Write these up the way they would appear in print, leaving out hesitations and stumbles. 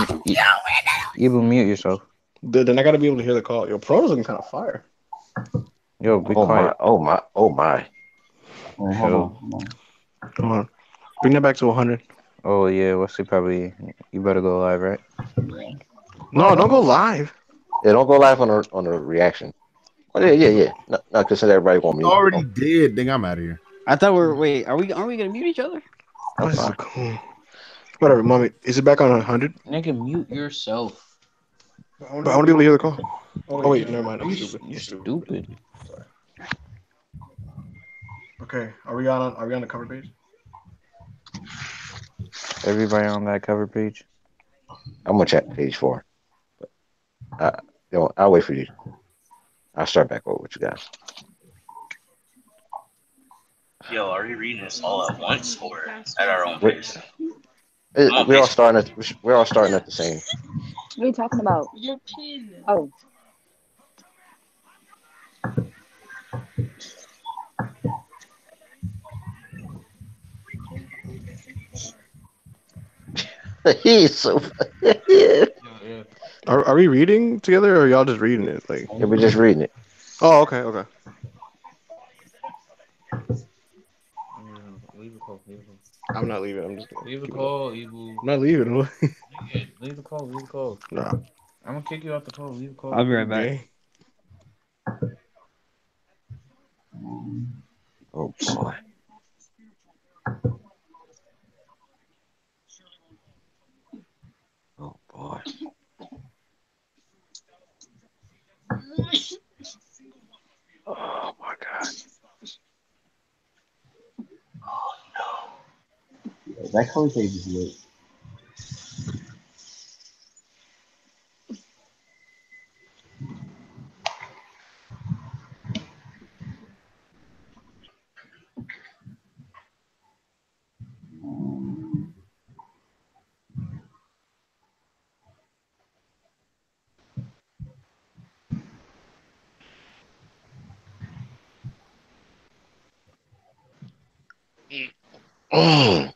Ibu, mute yourself. Then I gotta be able to hear the call. Your pro's looking kind of fire. Yo, be Oh my, quiet. oh my, oh my. Wait, hold on. Chill. Hold on. Hold on. Bring that back to 100. Oh yeah, Wesley probably. You better go live, right? Yeah. No, don't go live. Yeah, don't go live on a reaction. Oh yeah. No, because everybody won't mute. Already did. Think I'm out of here. I thought we're wait. Aren't we gonna mute each other? This That's is fine. cool. Whatever, mommy. Is it back on 100? Nigga, mute yourself. But I want to be able to hear the call. Oh wait, never mind. I'm stupid. You stupid. Sorry. Okay, are we on the cover page? Everybody on that cover page. I'm gonna check page 4. I'll wait for you. I'll start back over with you guys. Yo, are we reading this all at once or at our own We're, pace? we're all starting at the same. What are you talking about? Oh. He's so. Are we reading together or are y'all just reading it? Like, Yeah, we're just reading it. oh, okay. Leave the call. I'm not leaving. I'm just Leave the call, Ibu. I'm not leaving. Leave the call. Nah. I'm gonna kick you out the call. Leave the call. I'll be right back. Okay. Oh boy. Oh boy. Oh my god. Oh no. That cover page is lit.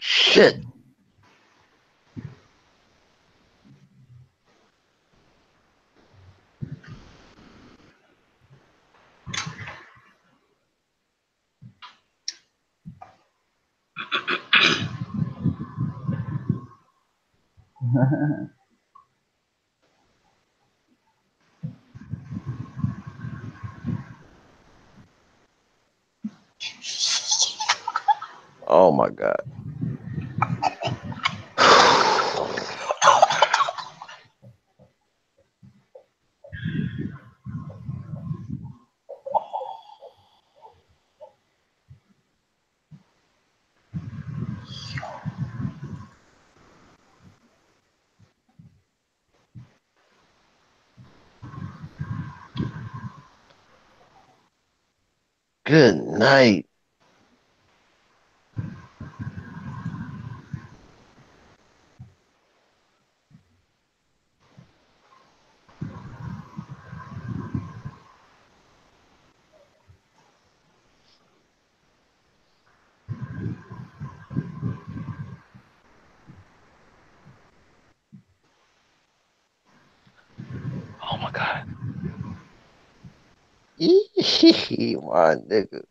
Shit. Oh my god. Good night. Oh my god. My nigga.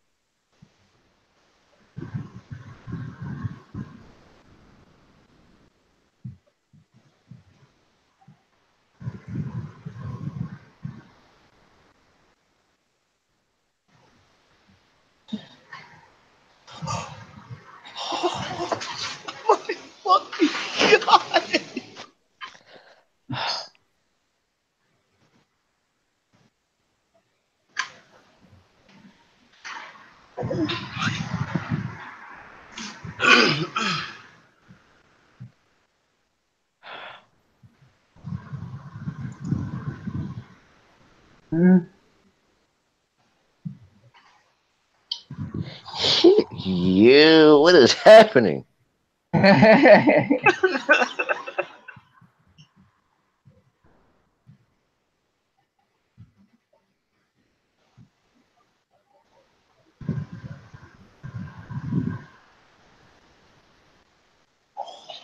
You, what is happening? Oh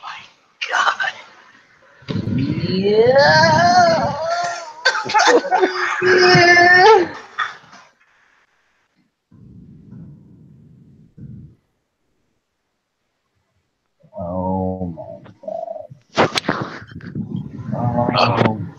my god. Oh my god. Oh.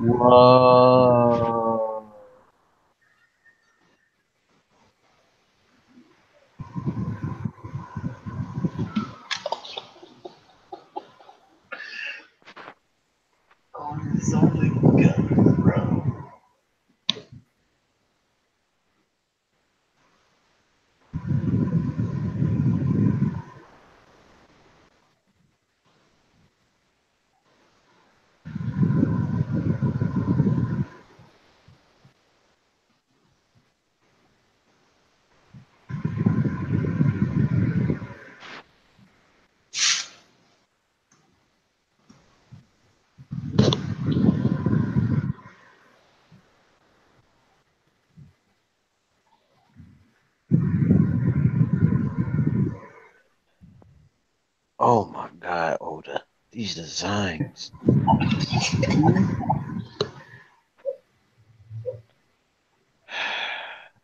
Whoa. Oh, it's only good, bro. Oh my God, Oda. These designs. All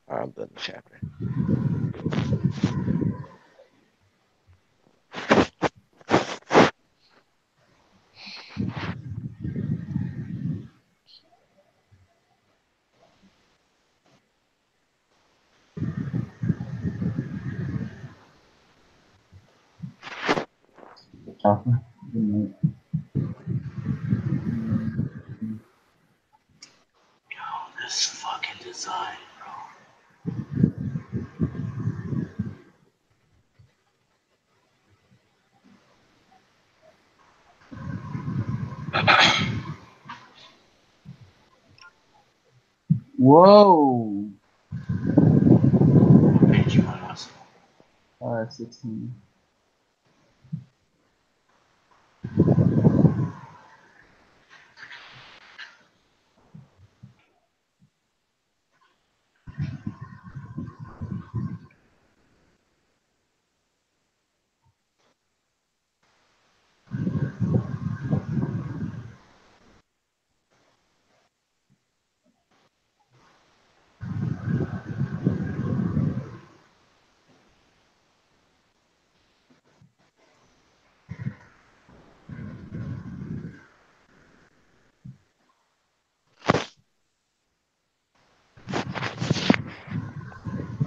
right, I'm done the chapter. Chocolate. Oh, this fucking design, bro. Whoa. What page you on? 16.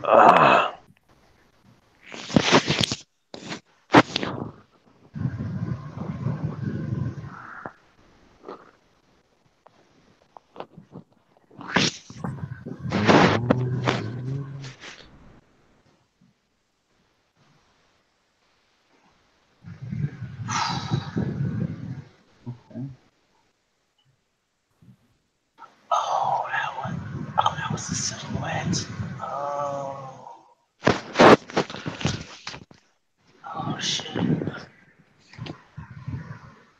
Ah. Okay. Oh, that was the silhouette. Oh. Oh, shit.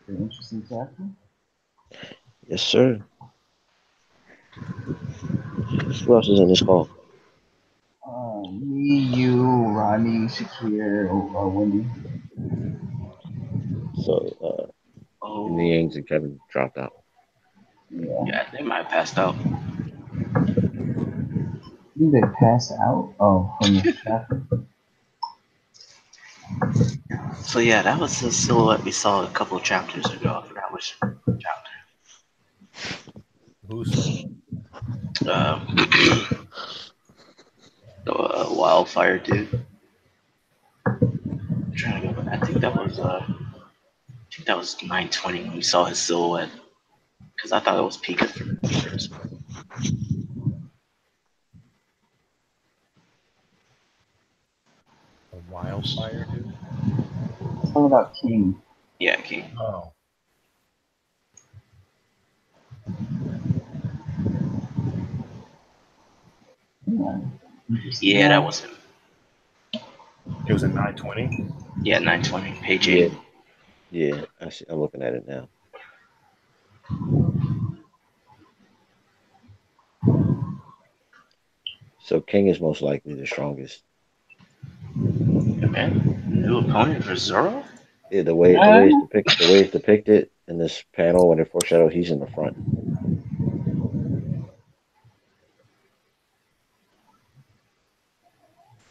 Very interesting chapter. Yes, sir. Who else is in this call? Me, you, Ronnie, Shakir, Wendy. So, Oh. the Yangs and Kevin dropped out. Yeah. Yeah, they might have passed out. I think they passed out. Oh, from the chapter. So yeah, that was the silhouette we saw a couple of chapters ago. I forgot which chapter. Who's The wildfire dude. I'm trying to go, but I think that was 920 when we saw his silhouette. Because I thought it was Pika first. a wildfire, dude? Something about King. Yeah, King. Oh. Yeah, that was him. It was a 920? Yeah, 920, page 8. Yeah, I see, I'm looking at it now. So King is most likely the strongest. Yeah, man, new opponent for Zoro? Yeah, the way it's depicted in this panel when it foreshadowed, he's in the front.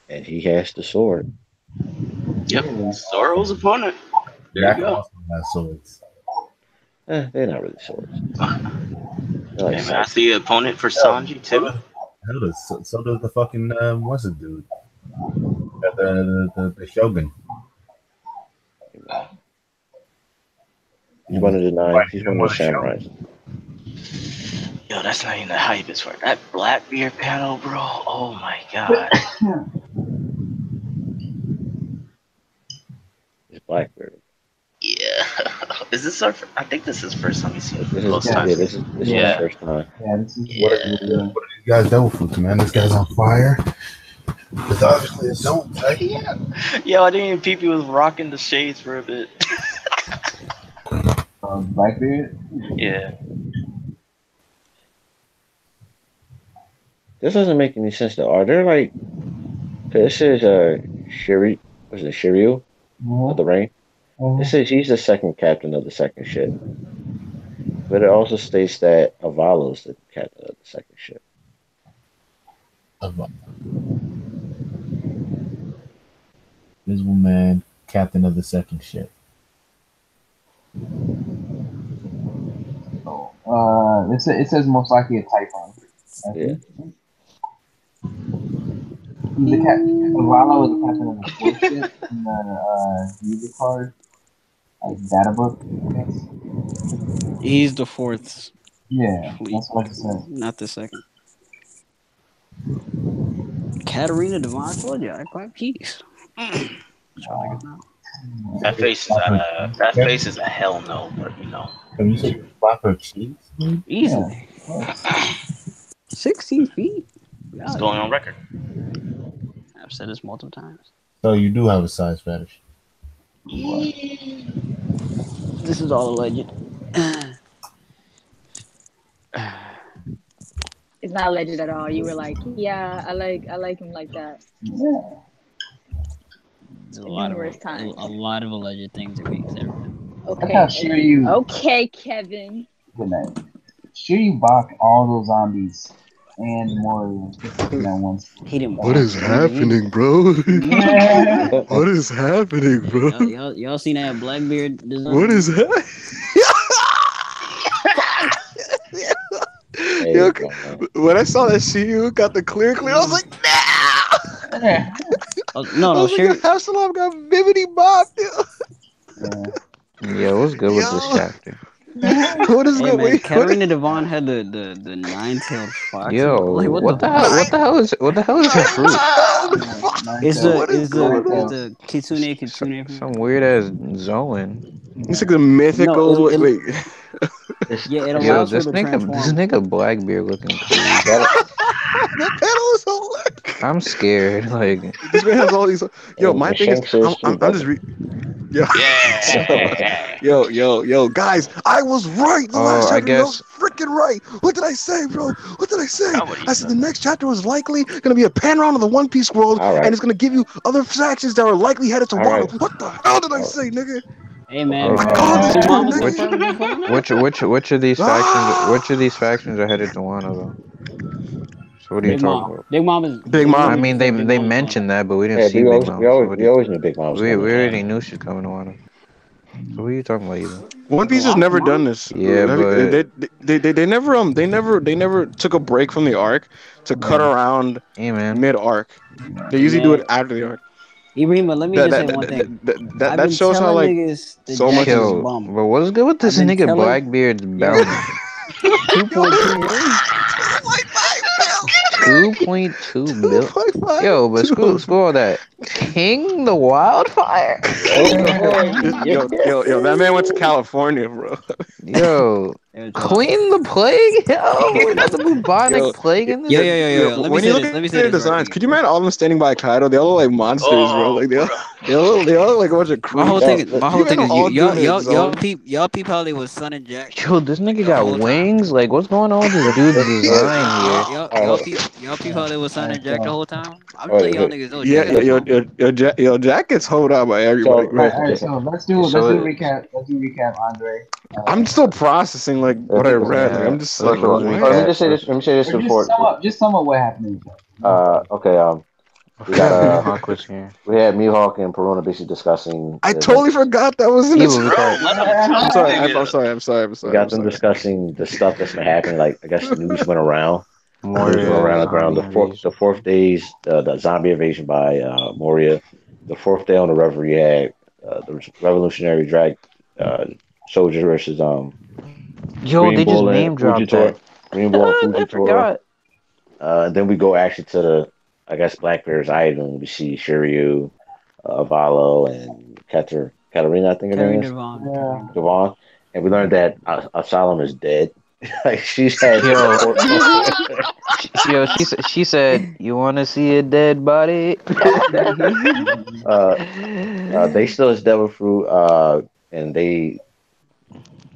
And he has the sword. Yep, Zoro's opponent. There you go. Also has swords. They're not really swords. They're like Hey, man, I see an opponent for Sanji too. So does the fucking what's it dude? The Shogun. He's one of the nine. He's one of the samurais. Yo, that's not even the hypest part. That Blackbeard panel, bro. Oh my god. It's Blackbeard. Yeah. Is this our? I think this is the first time we see it. This Most is times. this is the first time. Yeah, this is Yeah. What are these guys doing for, man? This guy's on fire. It's obviously a zone, right? Yeah. Yo, I didn't even peep he was rocking the shades for a bit. Blackbeard. Yeah. This doesn't make any sense though. Are there like? This is Shiri. Was it Shiryu of the Rain? It says he's the second captain of the second ship, but it also states that Avalo is the captain of the second ship. Invisible Man, captain of the second ship. It says most likely a typo. Yeah. He's the captain. Avalo is the captain of the fourth ship in the user card, like data book, I guess. He's the fourth, Yeah, that's what I said. not the second. Katarina Devon, I told you, I quite peace. That face is a hell no, but you know. Can you say flop her cheeks? Easily. 16 feet. It's going on record. I've said this multiple times. So you do have a size fetish. This is all alleged. It's not alleged at all. You were like, yeah, I like him like that. Yeah. There's a lot Numerous times. of alleged things that we said. Okay. How Shiryu. Okay, Kevin. Good night. Shiryu bought all those zombies and more in that one. He didn't. What is happening, bro? Yeah. What is happening, bro? Y'all seen that Blackbeard design? What is that? Hey, Yo, when I saw that Shiryu got the clear, I was like, nah! No, Sure. Absalom got Vivity Bob, Yeah, what's good with this chapter? What is Hey good? man, Wait, Katarina Devon had the nine-tailed fox. Yo, like, what the hell is her fruit? Is What is going on? the Kitsune Some weird ass Zoan. It's like the mythical. No, it- wait. Yeah, it Yo, allows her this to nigga transform. Blackbeard looking cool. The pedal is hilarious. I'm scared. Like, This man has all these. Yo, my the thing is, Shanks is I'm too, just. Yeah. Yo, guys, I was right. The last I chapter, I was guess- freaking right. What did I say, bro? What did I say? Nobody I said the next chapter was likely going to be a pan around of the One Piece world, All right. and it's going to give you other factions that are likely headed to All Wano. right. What the hell did I say, nigga? Hey man, I called this your too, mama's nigga. confirmed. which of these factions? Which of these factions are headed to Wano though? So what are you Big talking Mom. about? Big Mom is. Big Mom. I mean, they mentioned that, but we didn't Yeah, see we Big always, Mom. we So always, what we do always knew Big Mom was we coming. already knew she's coming to Wano. So what are you talking about, either? One Piece has never done this. Yeah, but They never took a break from the arc to cut around hey, man. mid arc. They usually do it after the arc. Ibrahim, let me just say one thing. I've That been shows how telling like niggas that so much Jack is is a bum. But what's good with this I've been nigga telling- Blackbeard's bounty? 2.2 million. 2.2 million. Yo, but screw all that. King the Wildfire. Yo, that man went to California, bro. Yo, Queen the Plague. Yo, we got the bubonic plague in this. Yo. Let me say look this. at their designs, could you imagine all of them standing by Kaido? They all look like monsters, bro. Like they all look like a bunch of creeps. My whole thing is all doing it, so- y'all peep how they was Son and Jack. Yo, this nigga got wings. Like, what's going on with this dude's design here? Y'all peep how they was Son and Jack the whole time. I'm letting y'all niggas know. Jack gets hold out by everybody. Alright, so let's do recap. Let's do recap, Andre. I'm still processing like what I read. Like, I'm just like, Let me just say this. Let me say this before. Just sum up what happened. Okay. We got Mihawk was here. we had Mihawk and Perona basically discussing. I totally forgot that was in Evil, the I'm sorry. We got them discussing the stuff that's been happening. Like I guess news went around. The fourth day's the zombie invasion by Moria. The fourth day on the river, you had the revolutionary drag soldiers versus Yo, Green they just Bull and name dropped Fujitora. that. Green Bull and I Fujitora. forgot. Then we go actually to the, I guess, Blackbeard's island. We see Shiryu, Avalo, and Katarina, I think her name is. Devon. And we learned that Asylum is dead. Like she's had. She said, "You want to see a dead body?" They still is devil fruit, and they,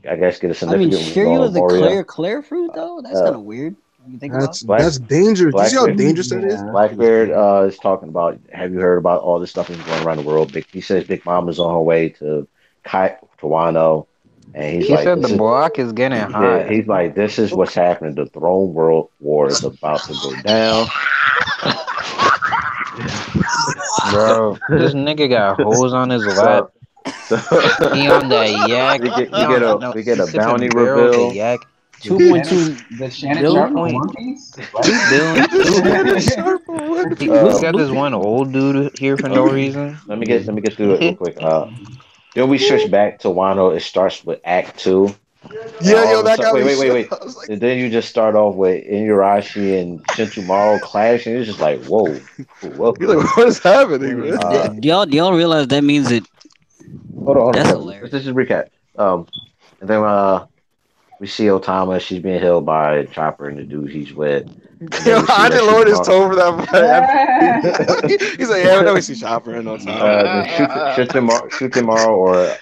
I guess, get a significant. Shiryu is the clear fruit though. That's kind of weird. You think that's dangerous. You see how dangerous that is? Blackbeard is talking about. Have you heard about all this stuff that's going around the world? He says Big Mom is on her way to Wano, and he said the block is getting hot. He's like, this is what's happening. The Throne World War is about to go down. Bro, this nigga got holes on his lap. He on that yak. We get a bounty reveal. 2.2 the Shannon Sharp from One Piece. We got this one old dude here for no reason. Let me get through it real quick. Then we switch back to Wano. It starts with Act 2. That got me. Wait. And then you just start off with Inuyasha and Shinjumaru clash, and it's just like, whoa. You're like, what is happening, man? Do y'all realize that means it? Hold on. That's hilarious. Let's just recap. And then we see Otama. She's being held by Chopper and the dude he's with. I didn't lower his tone for that. He's like, yeah, we see Chopper and Otama. Shutemaru or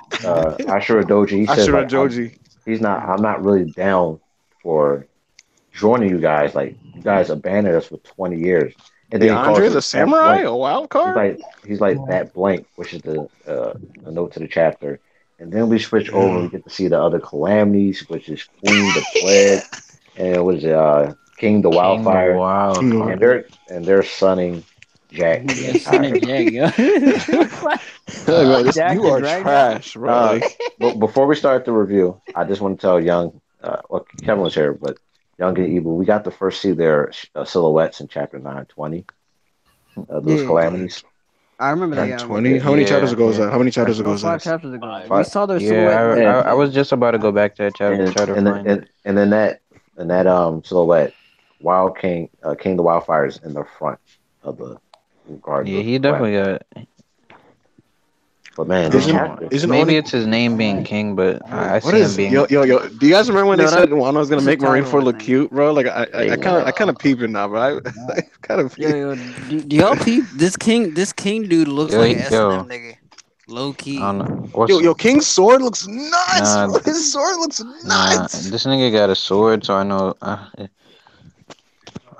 Ashura Doji. He says, like, Doji. I'm not really down for joining you guys. Like, you guys abandoned us for 20 years. And then Andre the Samurai, a wild card? He's like that blank, which is the note to the chapter. And then we switch over. We get to see the other calamities, which is Queen the Plague, and what is it? King the Wildfire. And they're sunning Jack. Sunning Jack, yo. You are trash, bro. But before we start the review, I just want to tell Young, Kevin was here, but Young and Evil, we got to first see their silhouettes in chapter 920. Those calamities. I remember that. 20. How many chapters ago was that? 5 chapters ago. We saw their silhouette. I was just about to go back to that chapter. And then that silhouette, Wild King, King the Wildfire is in the front of the garden. Yeah, he definitely got. But man, maybe it's his name being King, but I see him being. Yo! Do you guys remember when they said Wano was gonna make Marineford look cute, bro? Like I kind of peep it now, bro. I kind of. Yo, do y'all peep? This king dude looks like an S&M nigga. Low key. Yo, King's sword looks nuts. His sword looks nuts. This nigga got a sword, so I know.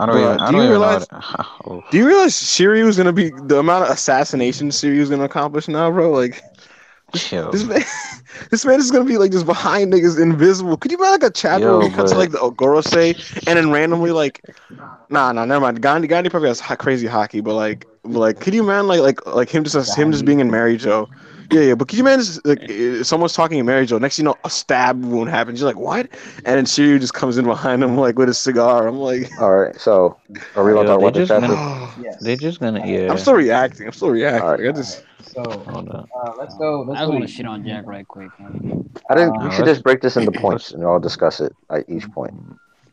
I don't even realize, know. Do you realize Shiryu's gonna be the amount of assassinations Shiryu's gonna accomplish now, bro? Like, Yo, This man is gonna be like just behind niggas, invisible. Could you imagine like a chapter where he cuts to like the Ogorose and then randomly like, nah, never mind. Gandhi probably has crazy hockey, but could you imagine like him just being in Mary Jo? Yeah. But could you imagine someone's talking in Mary Jo? Next, you know, a stab wound happens. You're like, what? And then Shiryu just comes in behind him like with a cigar. I'm like, all right. So are we gonna talk about the chapter? Yes. they're just gonna. Yeah. I'm still reacting. All right. I just. So Hold on. let's go. I just want to shit on Jack right quick. I think we No, should let's- just break this into points and I'll discuss it at each point.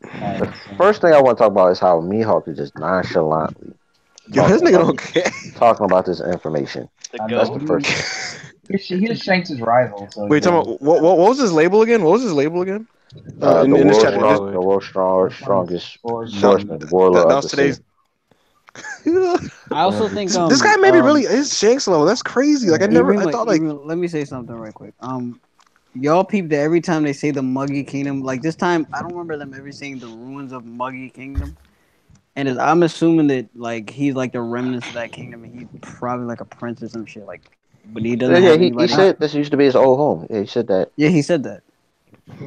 Alright, The first thing I want to talk about is how Mihawk is just nonchalantly Yo, this nigga don't care. talking about this information. The That's goat. the first. he just shanked his rival. So Wait, talking about what was his label again? What was his label again? The In this chapter, world's strongest swordsman, warlord that of was the today's. sea. I also think This guy maybe really is Shanks level. That's crazy. Like I thought like. Let me say something right quick. Y'all peep that every time they say the Muggy Kingdom, like this time I don't remember them ever saying the ruins of Muggy Kingdom. And I'm assuming that like he's like the remnants of that kingdom, and he's probably like a prince or some shit. Like, but he doesn't. Yeah, have he anybody. said this used to be his old home. Yeah, he said that. Yeah, he said that.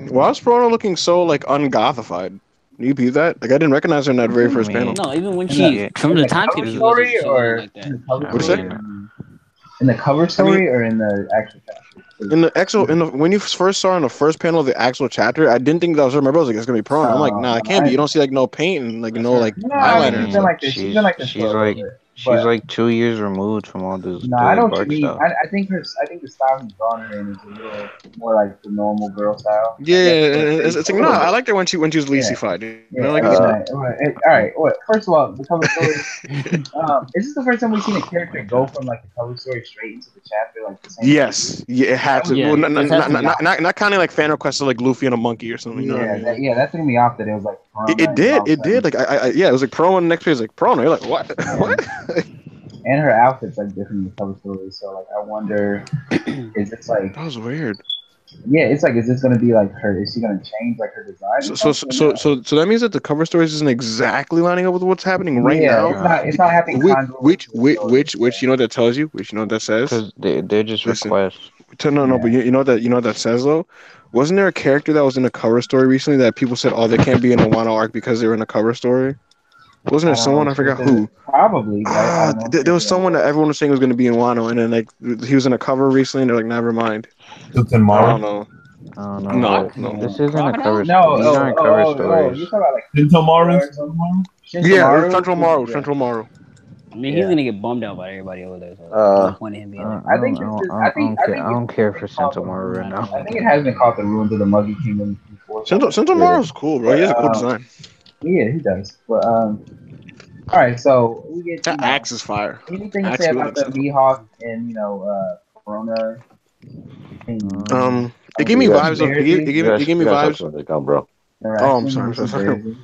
Why is Prona looking so like ungothified? You peep that? Like I didn't recognize her in that very first panel. No, even when she from the time skip, she story wasn't or like that. What'd you say? in the cover story or in the actual chapter? When you first saw her in the first panel of the actual chapter, I didn't think that was her. I was like, it's gonna be Prona. I'm like, nah, it can't be. You don't see like no paint and like no like eyeliner. She's been like this. She's been like this. She's like 2 years removed from all this. No, I don't dark mean. stuff. I think the style he's drawn her in is a little more like the normal girl style. Yeah, it's like no, I liked her when she was Lacey-fied. You know, like, all right. What? First of all, the cover story. Is this the first time we've seen a character go from like the cover story straight into the chapter? Like the same. Yes, yeah, it had to. Yeah, Well, not kind of like fan requests of like Luffy and a monkey or something. You know what I mean? That threw me off. That it was like. It did. Like it was like Prona. Next page is like Prona. You're like what? What? And her outfit's like different in the cover story, so like I wonder, is it like that was weird? Yeah, it's like, is this gonna be like her? Is she gonna change like her design? So that means that the cover story isn't exactly lining up with what's happening right now. It's not happening. Which you know what that tells you? Which you know what that says? Because they're just requests. No, but you know what that says though. Wasn't there a character that was in a cover story recently that people said, oh, they can't be in a Wano arc because they're in a cover story? Wasn't there someone? I forgot who. Probably. There was someone that everyone was saying was going to be in Wano, and then like he was in a cover recently, and they're like, never mind. I don't know. No. This isn't a cover story. No, These aren't cover stories. You're talking about like Yeah, Central Maru. I mean, he's gonna get bummed out by everybody over there. So no point in him being like, I don't care for Sentomaru right now. I think it has been called the Ruins of the Muggy Kingdom before. Sentomaru's cool, bro. He has a cool design. Yeah, he does. But all right, so we get that axe is fire. Anything to say about the Mihawk and Corona? It gave me vibes of. It gave me vibes. Bro. Oh, I'm sorry.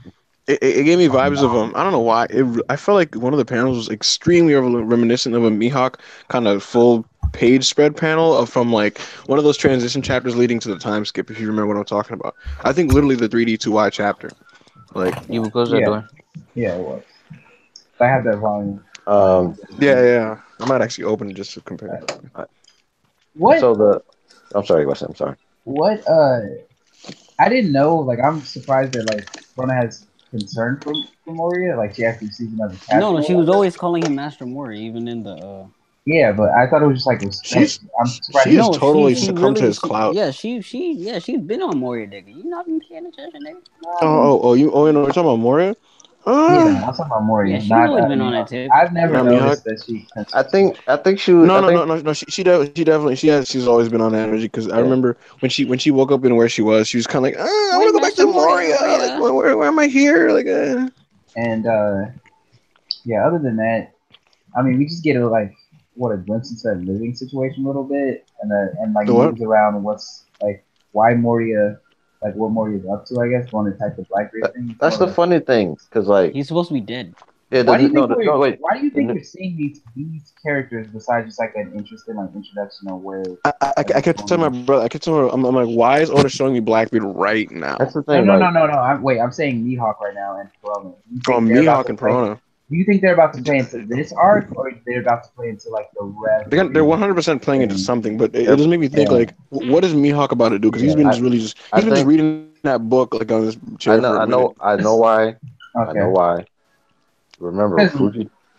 It gave me vibes of I don't know why. I felt like one of the panels was extremely reminiscent of a Mihawk kind of full page spread panel from like one of those transition chapters leading to the time skip. If you remember what I'm talking about, I think literally the 3D2Y chapter. Like you will close that door. Yeah, it was. I have that volume. Yeah. I might actually open it just to compare. What? So I'm sorry, Wes. I'm sorry. What? I didn't know. Like, I'm surprised that like Rona has concern for Moria. Like, she actually sees him as a cat. No, she was always calling him Master Mori, even in the. Yeah, but I thought it was just like I'm surprised. She's totally succumbed to his clout. Yeah, she's been on Moria, nigga. You not been paying attention, nigga. You know, we're talking about Moria. Yeah, I'm talking about Moria. Yeah, she's always been on that tip. I've never noticed that she. I think she was. No. She definitely she's always been on that energy because I remember when she woke up and where she was she was kind of like, I want to go back to Moria. Like, where am I here? Like, And other than that, I mean, we just get a glimpse into that living situation a little bit, and moves around what's like why Moria. Like what Moria's up to, I guess. Want to attack the Blackbeard thing. That's the funny thing, because like he's supposed to be dead. Yeah, why do you think you're seeing these characters besides just like an interesting introduction of where? I kept telling my brother. I'm like, why is Oda showing me Blackbeard right now? That's the thing. No. I'm saying Mihawk right now and Corona. Mihawk and Corona. Do you think they're about to play into this arc, or they're about to play into like the rest? They're 100% playing into something, but it just made me think like, what is Mihawk about to do? Because he's been just reading that book like on his chair. I know why. Okay. I know why. Remember,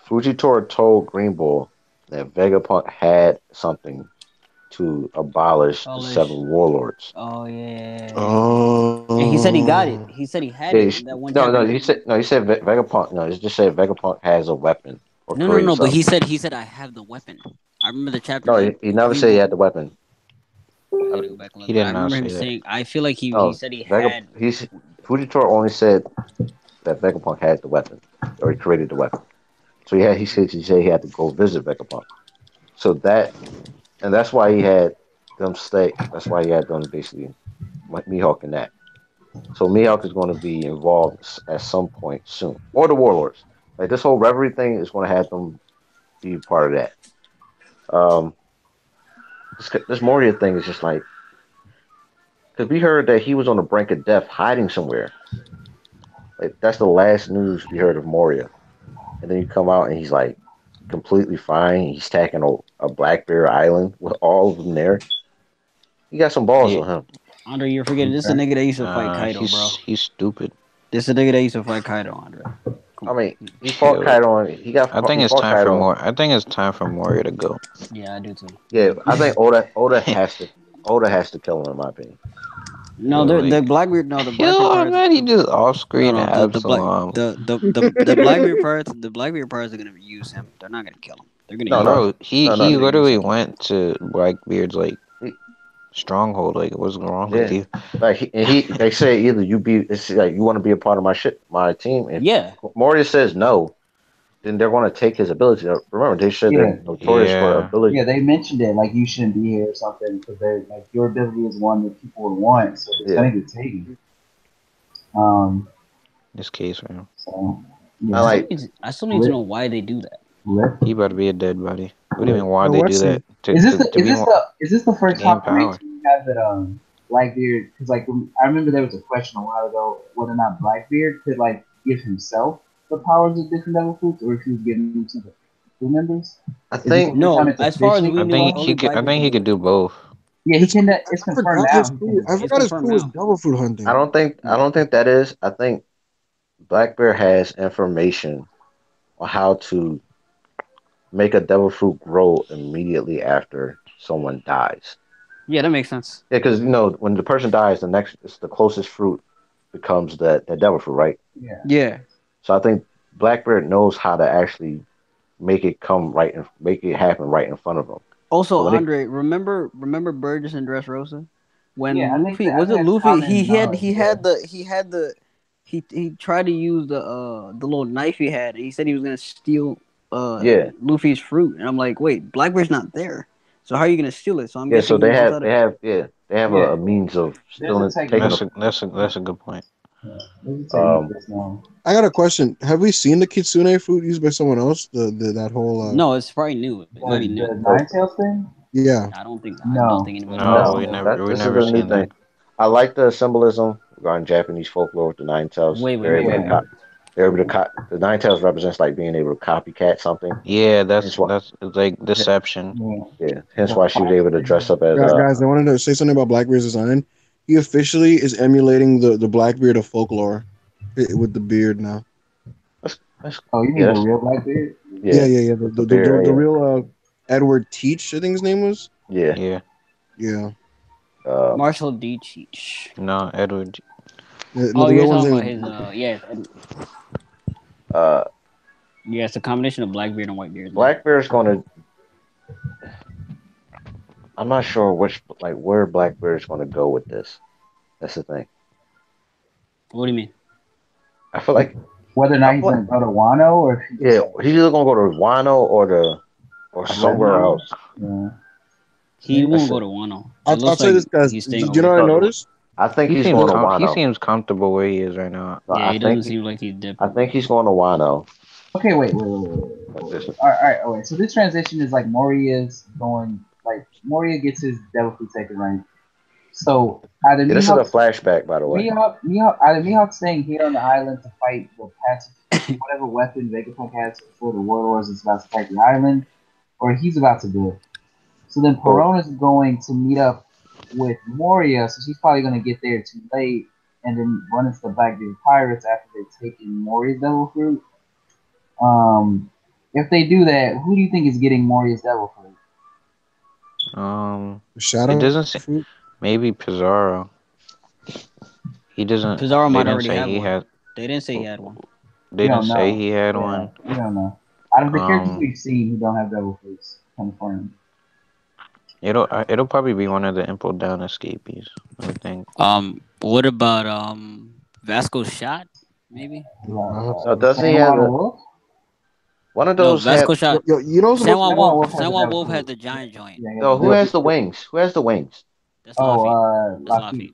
Fujitora told Green Bull that Vegapunk had something to abolish the 7 warlords. Oh yeah. Oh. And he said he got it. He said he had it. That one chapter. He said Vegapunk. No, he just said Vegapunk has a weapon. No. But he said I have the weapon. I remember the chapter. No, he never said he had the weapon. He did not say that. Saying, I feel like he said he had. Fujitora only said that Vegapunk had the weapon, or he created the weapon. So he said he had to go visit Vegapunk. So that's why he had them stay. That's why he had them basically Mihawk in that. So Mihawk is going to be involved at some point soon, or the warlords. Like this whole reverie thing is going to have them be part of that. This Moria thing is just like, because we heard that he was on the brink of death, hiding somewhere. Like that's the last news we heard of Moria, and then you come out and he's like completely fine. He's attacking a Black Bear Island with all of them there. You got some balls on him. Andre, you're forgetting this is a nigga that used to fight Kaido, bro. He's stupid. This is a nigga that used to fight Kaido, Andre. I mean, he fought Kaido. I think it's time for more. I think it's time for Moria to go. Yeah, I do too. Yeah, I think Oda has to kill him, in my opinion. No, the Blackbeard. No, the Blackbeard. Man, he just off screen Absalom. The Blackbeard pirates are gonna use him. They're not gonna kill him. They're gonna. He literally went to Blackbeard's like stronghold. Like, what's wrong with you? Like they say either it's like you want to be a part of my team. And Moria says no, then they're going to take his ability. Remember, they said they're notorious for ability. Yeah, they mentioned it like you shouldn't be here or something because they're like your ability is one that people would want, so it's going to get taken. This case, man. So I still need to know why they do that. He better be a dead body. What do you mean? Why they do that? Is this the first confirmation you have that Blackbeard? Because like I remember there was a question a while ago whether or not Blackbeard could like give himself the powers of different devil fruits, or if he was giving them to the crew members. I think no. As far as we know, I think he could do both. Yeah, he can. It's confirmed now. I forgot his crew was devil fruit hunting. I don't think that is. I think Blackbeard has information on how to make a devil fruit grow immediately after someone dies. Yeah, that makes sense. Yeah, because when the person dies, it's the closest fruit becomes the devil fruit, right? Yeah. So I think Blackbeard knows how to actually make it happen right in front of him. Also, so Andre, remember Burgess and Dressrosa? When Luffy he tried to use the little knife he had. And he said he was gonna steal Luffy's fruit, and I'm like, wait, Blackbeard's not there, so how are you gonna steal it? So I'm so they have a means of stealing. That's a good point. I got a question. Have we seen the Kitsune fruit used by someone else? That whole no, it's probably new. The Ninetales thing? Yeah. I don't think. No, we never seen that. I like the symbolism regarding Japanese folklore with the Ninetales. Wait. The Ninetales represents like being able to copycat something. Yeah, that's like deception. Yeah, hence why she was able to dress up as. Guys, I wanted to say something about Blackbeard's design. He officially is emulating the Blackbeard of folklore with the beard now. You mean the real Blackbeard? Yeah. The real Edward Teach, I think his name was. Yeah. Marshall D. Teach. No, Edward. You're talking about his it's a combination of Blackbeard and Whitebeard. Blackbeard's going to. I'm not sure where Blackbeard's going to go with this. That's the thing. What do you mean? I feel like whether or not he's going to go to Wano or he's either going to go to Wano or somewhere else. Yeah. He won't go to Wano. I'll say this, guys. Do you know what I noticed? I think he's going to Wano. He seems comfortable where he is right now. Yeah, he doesn't seem like he's dipping. I think he's going to Wano. Okay, wait. All right. So this transition is like Moria's going. Like Moria gets his devil fruit taken, right? So either this is a flashback, by the way. Mihawk staying here on the island to fight the whatever weapon Vegapunk has for the Warlords is about to attack the island, or he's about to do it. So then Perona's going to meet up with Moria, so she's probably going to get there too late and then run into the Blackbeard Pirates after they've taken Moria's Devil Fruit. If they do that, who do you think is getting Moria's Devil Fruit? It doesn't say. Maybe Pizarro. He doesn't. Pizarro might didn't already say have he one. had. They didn't say he had one. They didn't say he had one. We don't know. Out of the characters we've seen who don't have Devil Fruits, confirmed. It'll probably be one of the Impel Down escapees, I would think. What about Vasco's shot? Maybe. Doesn't he have one of those? No, Vasco shot. You know, San Juan Wolf had the giant joint. No, who has the wings? Who has the wings? That's Laffy. That's Laffy.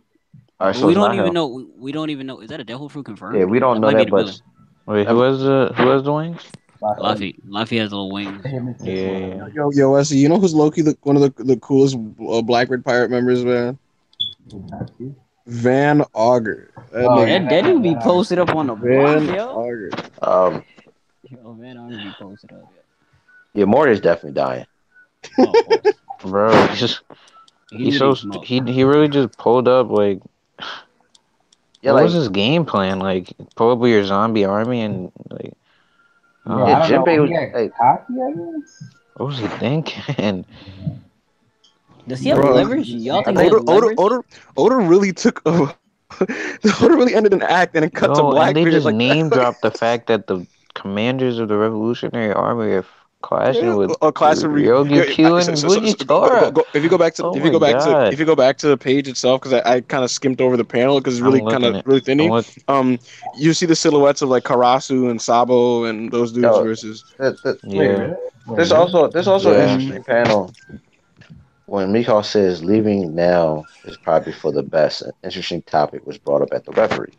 All right, so we don't even know. We don't even know. Is that a Devil Fruit confirmed? Yeah, we don't know that, but wait, who has the wings? Laffy. Laffy has little wings. Yeah. Yo, Wesley, you know who's Loki? One of the coolest Blackbeard pirate members, man. Van Auger. That dude be posted up on the block, Van yo. Auger. Yo, Van Auger be posted up. Yeah, Moria's definitely dying. Bro, he really just pulled up like. Yeah, what was his game plan? Like, pull up with your zombie army and like. Yeah, Jinbei was cocky, I guess. What was he thinking? Does he have leverage? Y'all think he has leverage? Oda really took Oda really ended an act and it cut to Blackbeard. And they just like, name dropped the fact that the commanders of the Revolutionary Army are clashing with Ryogyu Q and Fujitora. If you go back to the page itself, because I kind of skimmed over the panel because it's really kind of really thinny. You see the silhouettes of like Karasu and Sabo and those dudes versus. There's also an interesting panel when Mihawk says leaving now is probably for the best. An interesting topic was brought up at the referee.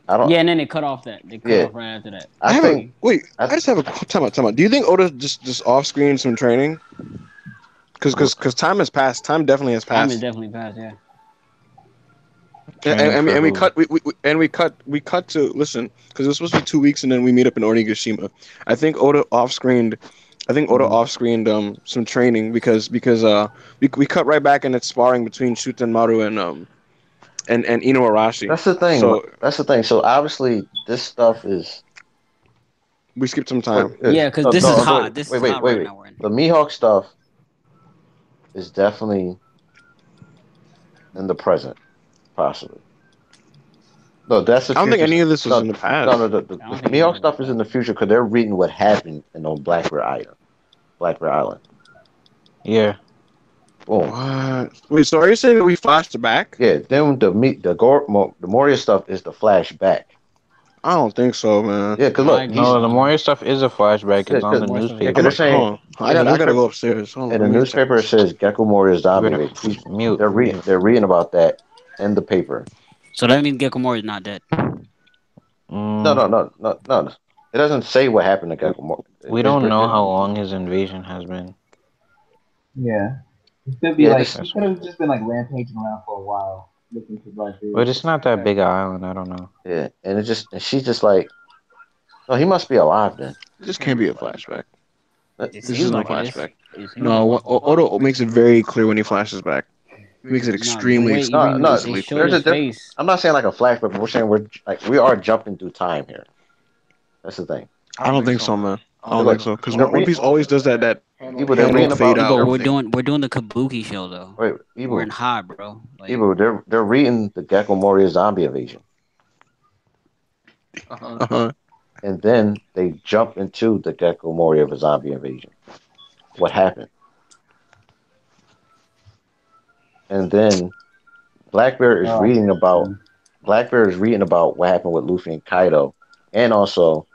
And then they cut off that. They cut off right after that. I just have a time out. Do you think Oda just off screen some training? Because time has passed. Time definitely has passed. Time has definitely passed. Yeah. And we cut to listen because it was supposed to be 2 weeks and then we meet up in Onigashima. I think Oda off screened some training because we cut right back in its sparring between Shutenmaru and Ino Arashi. That's the thing. So obviously this stuff is. We skipped some time. Yeah, because this is hot. This is hot right now. The Mihawk stuff is definitely in the present, possibly. No, that's the future. I don't think any of this was in the past. No, the Mihawk stuff is in the future because they're reading what happened on Blackbeard Island. Yeah. Boom. What? Wait, so are you saying that we flashed back? Yeah, then the Moria stuff is the flashback. I don't think so, man. Yeah, because look, the Moria stuff is a flashback. It's on the newspaper. They're saying, I gotta go upstairs. In the newspaper, it says Gecko Moria zombie. They're reading about that in the paper. So that means Gecko Moria is not dead. No. It doesn't say what happened to Gecko Moria. We don't know how long his invasion has been. Yeah. It could be he could have just been like rampaging around for a while looking for Blackbeard. But it's not that big an island. I don't know. Yeah, and she's just like, no, he must be alive then. This can't be a flashback. This is no flashback. No, Oda makes it very clear when he flashes back. He makes it extremely. I'm not saying like a flashback, but we're saying we are jumping through time here. That's the thing. I don't think so, man. I don't think so because One Piece always does that. We're doing the Kabuki show though. Wait, we're in high, bro. They're reading the Gecko Moria zombie invasion. And then they jump into the Gecko Moria zombie invasion. What happened? And then Blackbeard is reading about what happened with Luffy and Kaido, and also.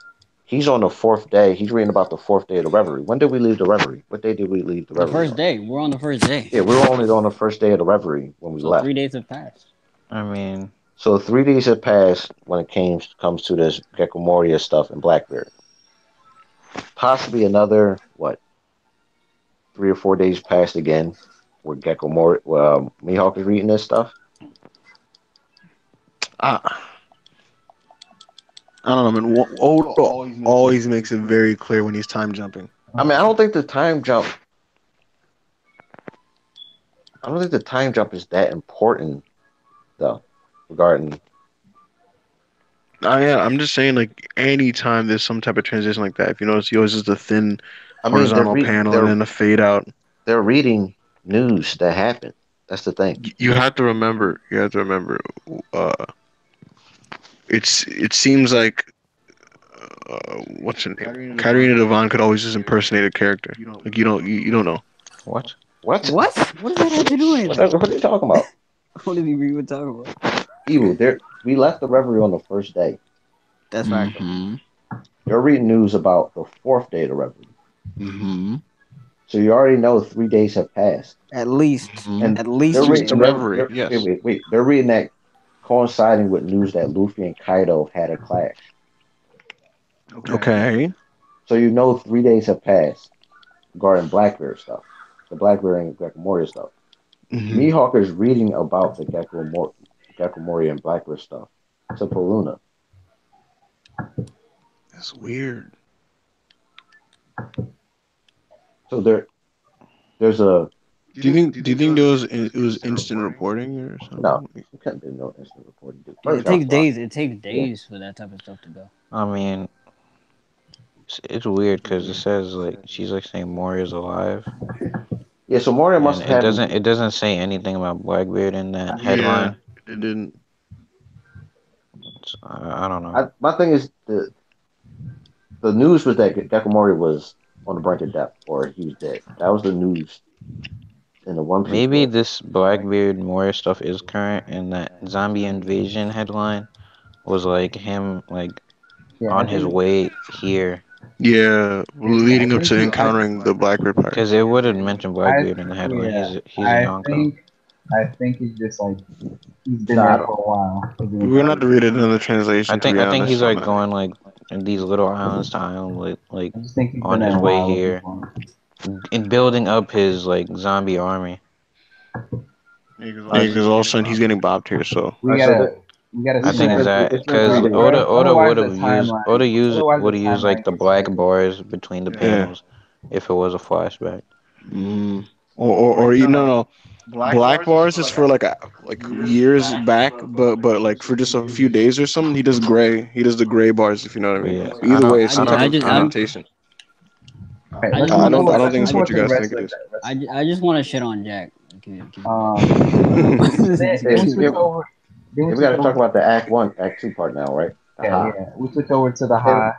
He's on the 4th day. He's reading about the 4th day of the reverie. When did we leave the reverie? What day did we leave the reverie? The first day. We're on the first day. Yeah, we were only on the first day of the reverie when we left. 3 days have passed. I mean... So 3 days have passed when it comes to this Gecko Moria stuff in Blackbeard. Possibly another, 3 or 4 days passed again where Gecko Moria... Mihawk is reading this stuff. I don't know, man. Oda always makes it very clear when he's time jumping. I mean, I don't think the time jump is that important, though, regarding. Yeah, I'm just saying, like, anytime there's some type of transition like that, if you notice, yours is the thin horizontal panel and then a fade out. They're reading news that happened. That's the thing. You have to remember. It seems like what's her name? Katarina Devon could always just impersonate a character. Like you don't know. What? What does that have to do with it? What are you talking about? What did we even talk about? Evil. We left the reverie on the first day. That's right. You're reading news about the fourth day of the reverie. Mm-hmm. So you already know 3 days have passed. At least. And at least. They're reading the reverie. Yes. Wait. They're reading that coinciding with news that Luffy and Kaido had a clash. Okay. So you know 3 days have passed regarding Blackbeard stuff. The Blackbeard and Gecko stuff. Mihawk is reading about the Gecko and Blackbeard stuff to Paluna. That's weird. So there's a. Do you think it was instant reporting or something? No, it can't be no instant reporting. It takes days. It takes days for that type of stuff to go. I mean, it's weird because it says like she's like saying Moria's alive. Yeah, so Moria must have. It doesn't say anything about Blackbeard in that headline. It didn't. I don't know. My thing is the news was that Gecko Moria was on the brink of death or he was dead. That was the news. In the One Piece Maybe book. this Blackbeard Moria stuff is current, and that zombie invasion headline was like him on his way here. Yeah, leading up to encountering the Blackbeard pirate. Because it would have mentioned Blackbeard in the headline. Yeah, He's a Yonko. I think he's just like he's been there for a while. We're not to read it in the translation. I think he's like going like in these little islands to island like on his way here. And building up his like zombie army. Because all of a sudden he's getting bopped here, so we gotta. I think it's that because Oda would have used like the black bars between the panels if it was a flashback. Or no. Black bars is for like years back, but like for just a few days or something, he does gray. He does the gray bars, if you know what I mean. Yeah. Either way, it's some type of connotation. I don't think it's what you guys think it is. I just want to shit on Jack. We got to talk about the Act 1, Act 2 part now, right? Yeah. We switch over to the high.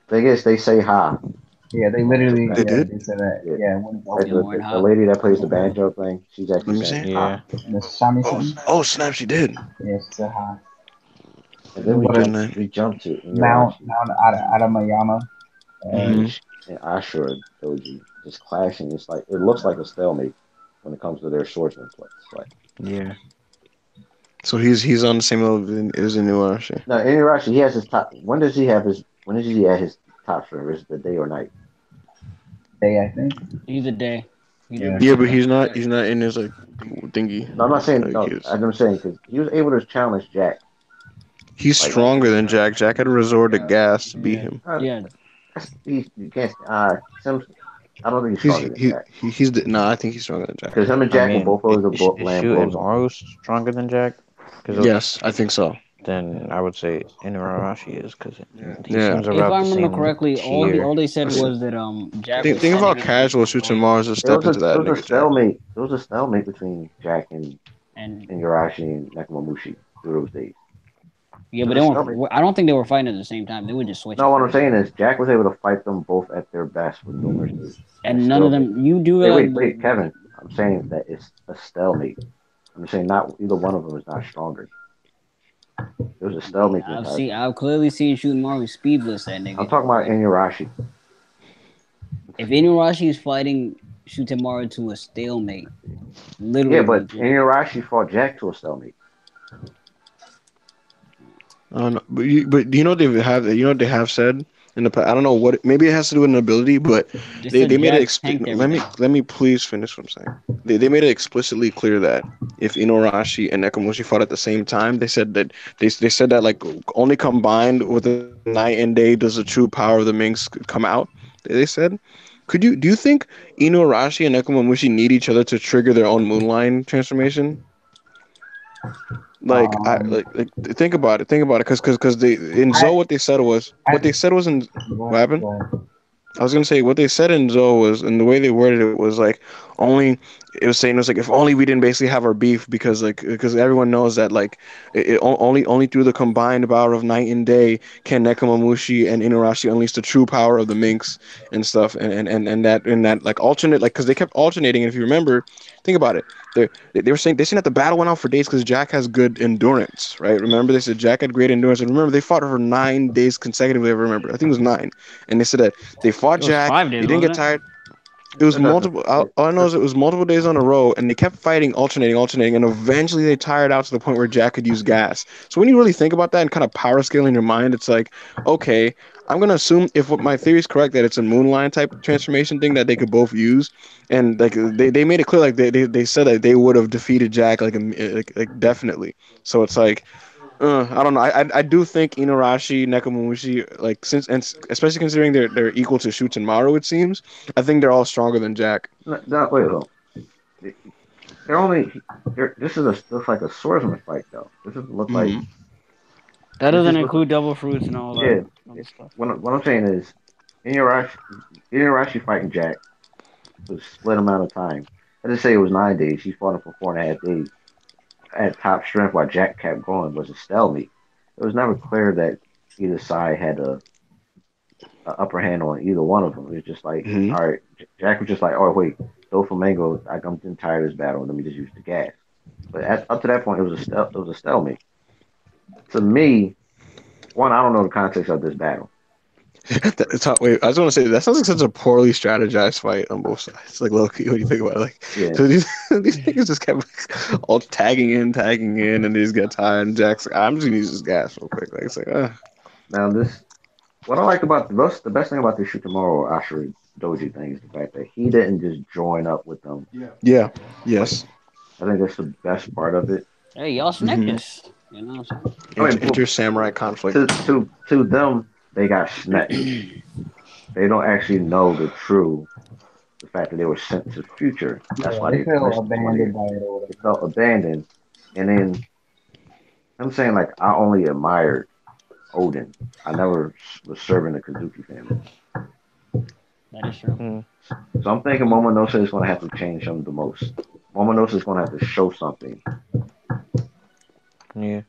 They say ha. Yeah, they literally they did. They said that. Yeah, the lady that plays the banjo thing, she's actually saying yeah. Oh, snap! She did. Yeah, she said hi. And then we jumped to Mount Adamayama. And Ashura Doji just clashing. It's like it looks like a stalemate when it comes to their swordsman play. Like yeah. So he's on the same level as Inuyasha. No, Inuyasha he has his top. When does he at his top strength? Is it the day or night? Day, I think. He's a day. Yeah, but he's not in his like thingy. No, I'm not saying. I'm saying because he was able to challenge Jack. He's stronger than Jack. Jack had to resort to gas to beat him. Yeah. You can't. I don't think he's stronger than Jack. I think he's stronger than Jack. Because him and Jack were both over the book land blows. Maru stronger than Jack? Yes, I think so. Then I would say Inuyasha is because he If seems I remember correctly, all they said was that Jack. Think about casual shoots and Mars and step into that. There was a stalemate between Jack and Inuyasha and Nekomamushi through those days. Yeah, but I don't think they were fighting at the same time. They would just switch. No, what I'm saying is Jack was able to fight them both at their best with numerous moves. And none of them. You do. Wait, Kevin. I'm saying that it's a stalemate. I'm saying not either one of them is not stronger. It was a stalemate. I've clearly seen Shooting Maru speedless that nigga. I'm talking about Inuyasha. If Inuyasha is fighting Shooting Maru to a stalemate, literally. Yeah, but Inuyasha fought Jack to a stalemate. But you know they have said in the past. I don't know what. Maybe it has to do with an ability, but they made it. Let me please finish what I'm saying. They made it explicitly clear that if Inuarashi and Nekomamushi fought at the same time, they said that like only combined with the night and day does the true power of the Minx come out. They said. Do you think Inuarashi and Nekomamushi need each other to trigger their own Moonline transformation? Like, think about it, because they in Zoe what they said was in what happened. I was gonna say what they said in Zoe was, and the way they worded it was like only. It was saying it was like if only we didn't basically have our beef because everyone knows that like only through the combined power of night and day can Nekomamushi and Inuarashi unleash the true power of the Minx and stuff and that like alternate like because they kept alternating, and if you remember, think about it. They were saying that the battle went on for days because Jack has good endurance, right? Remember they said Jack had great endurance, and remember they fought for 9 days consecutively. I remember I think it was 9, and they said that they fought Jack. 5 days, he didn't get tired. It was multiple. All I know is it was multiple days on a row, and they kept fighting, alternating, and eventually they tired out to the point where Jack could use gas. So when you really think about that and kind of power scale in your mind, it's like, okay, I'm gonna assume if what my theory is correct that it's a Moonline type transformation thing that they could both use, and like they made it clear like they said that they would have defeated Jack like definitely. So it's like. I don't know. I do think Inuarashi, Nekomamushi, like since and especially considering they're equal to Shoots and Maru, it seems. I think they're all stronger than Jack. No, wait, hold on. They're only. This is just like a swordsman fight, though. This doesn't look like. That doesn't include double fruits and all that. Yeah. What I'm saying is, Inuarashi fighting Jack was a split amount of time. I just say it was 9 days. She fought him for 4.5 days at top strength while Jack kept going. Was a stalemate. It was never clear that either side had a upper hand on either one of them. It was just like, all right, Jack was just like, oh wait, Doflamingo, I'm getting tired of this battle. Let me just use the gas. But up to that point, it was a stalemate. To me, one, I don't know the context of this battle. Wait, I just want to say that sounds like such a poorly strategized fight on both sides. Like, low key, when you think about it, like, so these niggas just kept all tagging in, and they just get tired. And Jack's like, I'm just gonna use this gas real quick. Like, it's like, Now what I like about the best thing about this Shikamaru Ashura Doji thing is the fact that he didn't just join up with them. Yeah. Yes. I think that's the best part of it. Hey, y'all snitches. You know what I'm saying? Inter-samurai conflict. To them, they got snatched. They don't actually know the fact that they were sent to the future. That's why they felt abandoned by it. They felt abandoned. And then I'm saying, like, I only admired Odin. I never was serving the Kazuki family. That is true. So I'm thinking Momonosuke is going to have to change them the most. Momonosuke is going to have to show something. Yeah.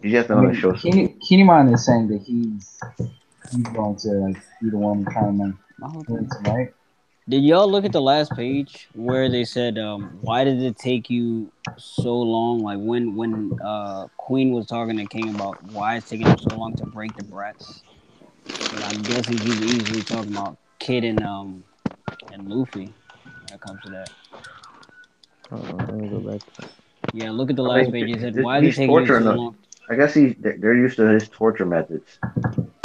You have to show something. Kinemon is saying that he's going to like be the one trying to right? Did y'all look at the last page where they said, why did it take you so long? Like when Queen was talking to King about why it's taking him so long to break the brats. And I'm guessing he's easily talking about Kid and Luffy when it comes to that. Let me go back to that. Yeah, look at the last page. He said, why is it taking you so long? I guess they're used to his torture methods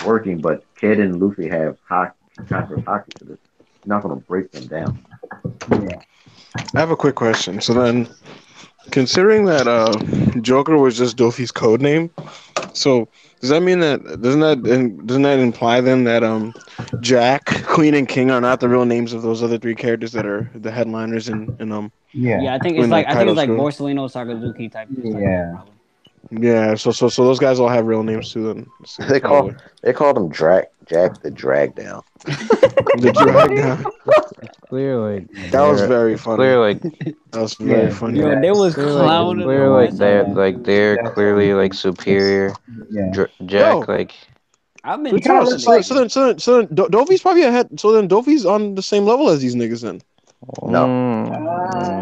working, but Kid and Luffy have transfer hockey to this. You're not going to break them down. Yeah. I have a quick question. So then, considering that Joker was just Dofi's code name, so does that mean that doesn't that imply then that Jack, Queen, and King are not the real names of those other 3 characters that are the headliners in Yeah, I think it's like Borsellino, Sakazuki type. Yeah. Yeah, so those guys all have real names too. Then they called him Jack the Drag Down. The Drag Down. Clearly, that was very funny. Clearly, that was very funny. Yo, they was clowning. They're clearly like superior. Yeah. Jack like. I've been so then Dofi's probably ahead. So then Dofi's on the same level as these niggas then. No.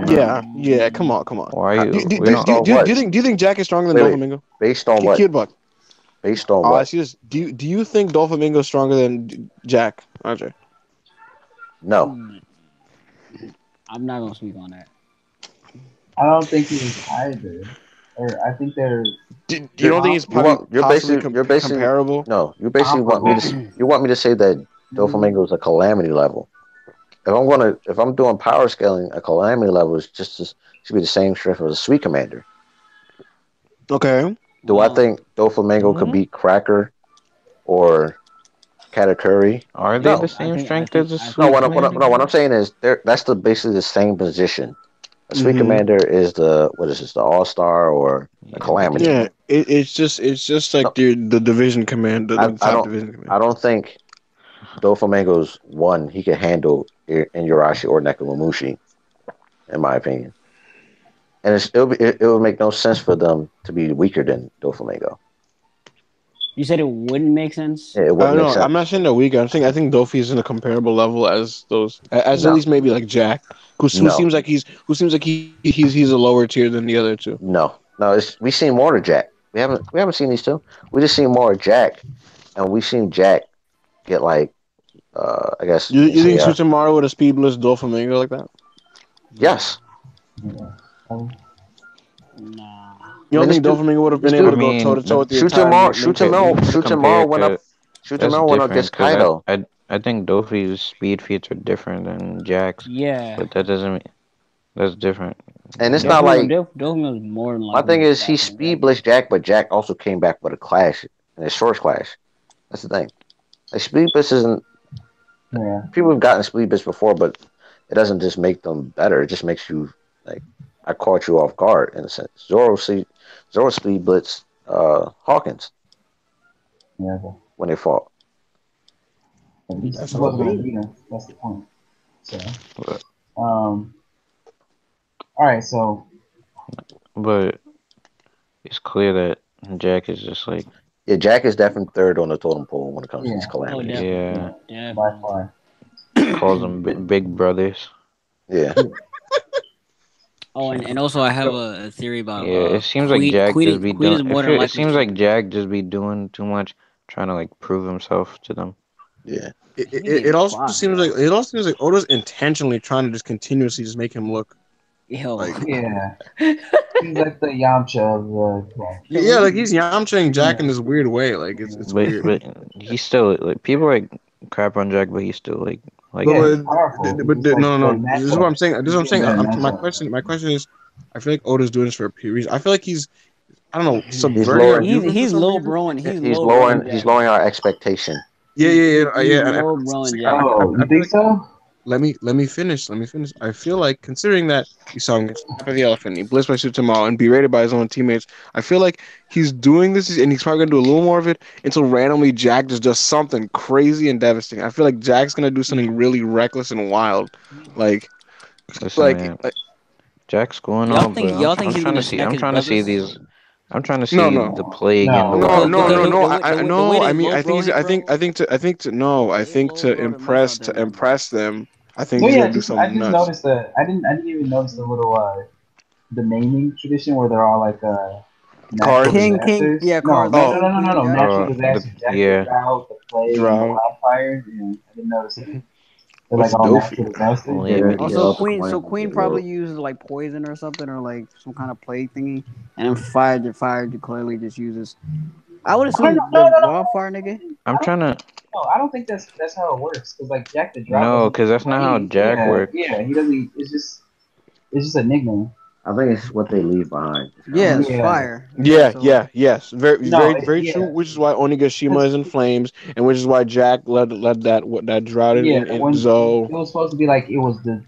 Yeah. Come on. Why are you? Do you think Jack is stronger than Doflamingo? Based on what? Kid Buck. Based on what? I see this. Do you think Doflamingo is stronger than Jack, RJ? No. I'm not gonna speak on that. I don't think he is either. I think they're. You don't think it's possibly comparable? No, you basically want me to say that Doflamingo is a calamity level. If I'm doing power scaling, a calamity level is should be the same strength as a sweet commander. Okay. Do I think Doflamingo could beat Cracker or Katakuri? Are they the same strength as a sweet commander? No, what I'm saying is that's basically the same position. A sweet commander is the all-star or a calamity. Yeah, it's just like the division commander, the top division commander. I don't think Doflamingo's one he can handle Inuyasha or Nekomamushi, in my opinion. And it would make no sense for them to be weaker than Doflamingo. You said it wouldn't make sense? Yeah, it wouldn't make sense. I'm not saying they're weaker. I think Dofi's in a comparable level as those, at least maybe like Jack, who seems like he's a lower tier than the other two. No, we seen more of Jack. We haven't seen these two. We just seen more of Jack, and we seen Jack get like, I guess. You think Tsutomaru would have speedless Doflamingo like that? Yes. Nah. You don't think Doflamingo would have been able to go toe to toe with the Tsutomaru went up against Kaido. I think Dofi's speed feats are different than Jack's. Yeah. But that doesn't mean that's different. And it's not like Doflamingo's more than my thing is he speed blitzed Jack, but Jack also came back with a clash and a short clash. That's the thing. Like speed blitz isn't. Yeah. People have gotten speed blitz before, but it doesn't just make them better. It just makes you like I caught you off guard in a sense. Zoro speed blitz Hawkins. Yeah. When they fought. That's the point. So, all right. So, but it's clear that Jack is just like Jack is definitely third on the totem pole when it comes to these calamities. Yeah, by far. Calls them big brothers. Yeah. Oh, and also I have a theory about. It seems like Jack just be doing. It seems like Jack just be doing too much, trying to like prove himself to them. Yeah. It also seems like Oda's intentionally trying to just continuously just make him look. He's like the Yamcha of the. Yeah, like he's Yamchaing Jack in this weird way. Like it's weird. But he's still like people like crap on Jack, but he's still like. No. This is what I'm saying. My question is, I feel like Oda's doing this for a reason. I feel like he's, I don't know, subverting. He's low broing. He's lowering our expectation. Yeah. You think so? Let me finish. I feel like, considering that you saw him get Top of the Elephant, he blitzed by Tsutomaru and berated by his own teammates, I feel like he's doing this, and he's probably gonna do a little more of it until randomly Jack just does something crazy and devastating. I feel like Jack's gonna do something really reckless and wild, like Jack's going on. I'm trying to see. I'm trying to see the plague and No. I mean, I think to impress them. I think he's gonna do something I just noticed that. I didn't even notice the little the naming tradition where they're all like cards. King, cards. No. Natural disasters. Yeah. Drought, the plague, the wildfires. Yeah, I didn't notice it. They're like all natural disasters. Also, Queen probably uses like poison or something, or like some kind of plague thingy, and then fire clearly just uses. I would assume wildfire, nigga. I'm trying to. No, I don't think that's how it works. Cause like Jack the Drought. No, because that's not how Jack works. Yeah, he doesn't. It's just a nickname. I think it's what they leave behind. Yeah, it's fire. Yes. Very true. Which is why Onigashima is in flames, and which is why Jack led that drought in Zoe. It was supposed to be like it was the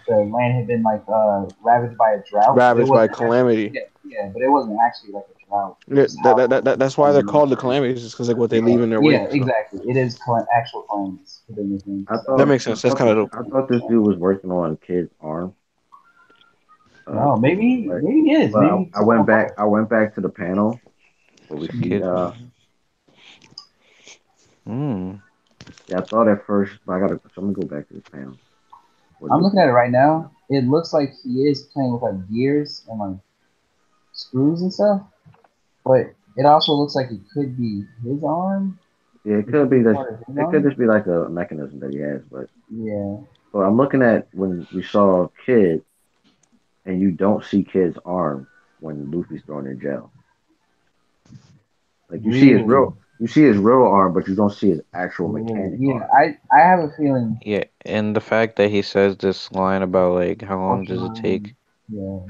land had been like ravaged by a drought. Ravaged by calamity. Yeah, but it wasn't actually like a drought. That's why they're called the calamities, is because like what they leave in their wake. Yeah, exactly. It is actual calamities. That makes sense. That's kind of dope. I thought this dude was working on Kid's arm. No, maybe he is. Maybe I went back to the panel where we see. Yeah, I thought at first, but so I'm gonna go back to this panel. I'm looking at it right now. It looks like he is playing with like gears and like screws and stuff, but it also looks like it could be his arm. Yeah, it could be that. It could just be like a mechanism that he has, but yeah. But I'm looking at when we saw Kid. And you don't see Kid's arm. when Luffy's thrown in jail. Like you see his real arm, but you don't see his actual mechanic arm. I have a feeling. Yeah, and the fact that he says this line about like how long does it take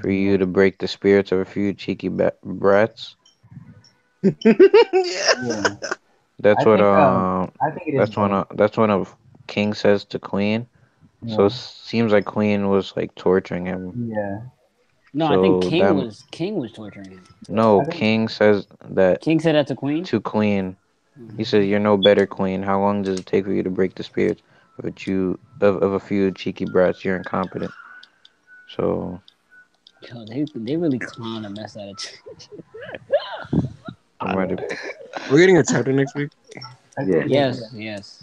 for you to break the spirits of a few cheeky brats? Yeah. That's what I think it is. That's one of King says to Queen. So it seems like Queen was like torturing him. Yeah. No, I think King was torturing him. No, King says that. King said that to Queen. To Queen, he says, "You're no better, Queen. How long does it take for you to break the spirits of a few cheeky brats? You're incompetent." So. Yo, they really clown the mess out of. We're getting a chapter next week. Yes.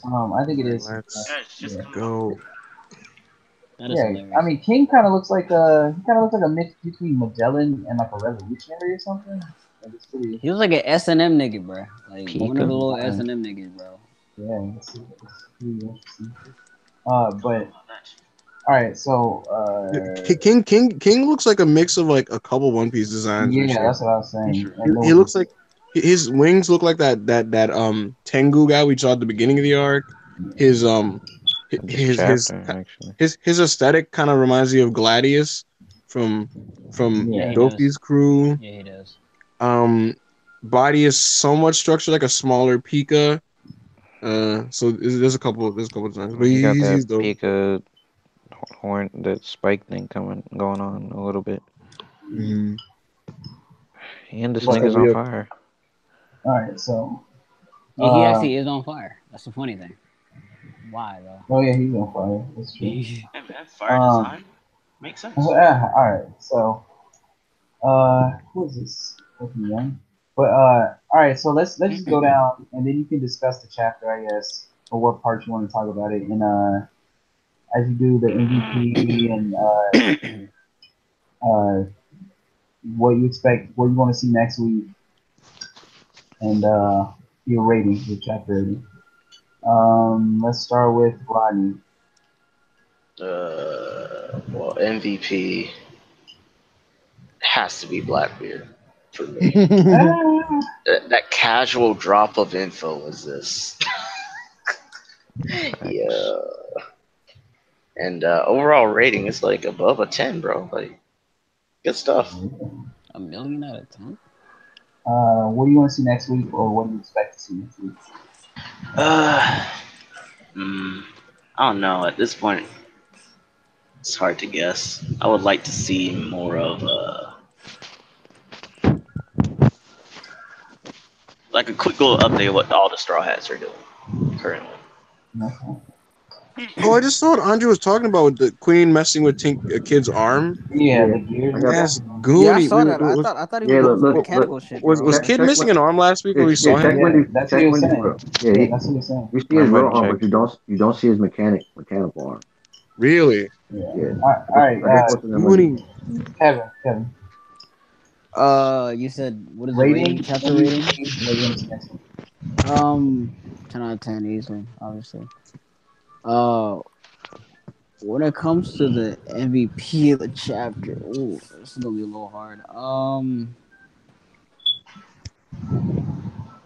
I think it is. Let's go. That is hilarious. I mean, King kind of looks like a mix between Magellan and like a revolutionary or something. Like it's pretty. He was like an S&M nigga, bro. Like one of the little S&M niggas, bro. Yeah, it's pretty interesting. But all right, so King looks like a mix of like a couple One Piece designs. Yeah, that's what I was saying. He looks like his wings look like that Tengu guy we saw at the beginning of the arc. His aesthetic kind of reminds me of Gladius from Doki's crew. Yeah, he does. Body is somewhat structured like a smaller Pika. So there's a couple designs, but he got he's that Pika horn, that spike thing going on a little bit. Mm-hmm. And this nigga's on fire. All right, so yeah, he actually is on fire. That's the funny thing. Why though? Oh yeah, he's on fire. That's true. That fire design makes sense. All right, so who is this? Looking young. But all right, so let's just go down, and then you can discuss the chapter, I guess, or what part you want to talk about it. And as you do the MVP and what you expect, what you want to see next week, and your rating, your chapter rating. Let's start with Rodney. Well, MVP has to be Blackbeard for me. that casual drop of info was this. Yeah. And overall rating is like above a 10, bro. Like, good stuff. 1 million out of 10. What do you want to see next week, or what do you expect to see next week? I don't know. At this point, it's hard to guess. I would like to see more of like a quick little update of what all the Straw Hats are doing currently. Oh, I just saw what Andre was talking about with the Queen messing with Kid's arm. Yeah, the gears. That's goony. Yeah, I saw that. I thought he was doing mechanical shit. Was Kid missing an arm last week when we saw him? That's what he was saying. That's what he's saying. You see his real arm, but you don't see his mechanical arm. Really? Yeah. All right. Kevin. You said what is rating? The rating? Chapter rating? 10 out of 10 easily, obviously. When it comes to the MVP of the chapter, ooh, this is gonna be a little hard.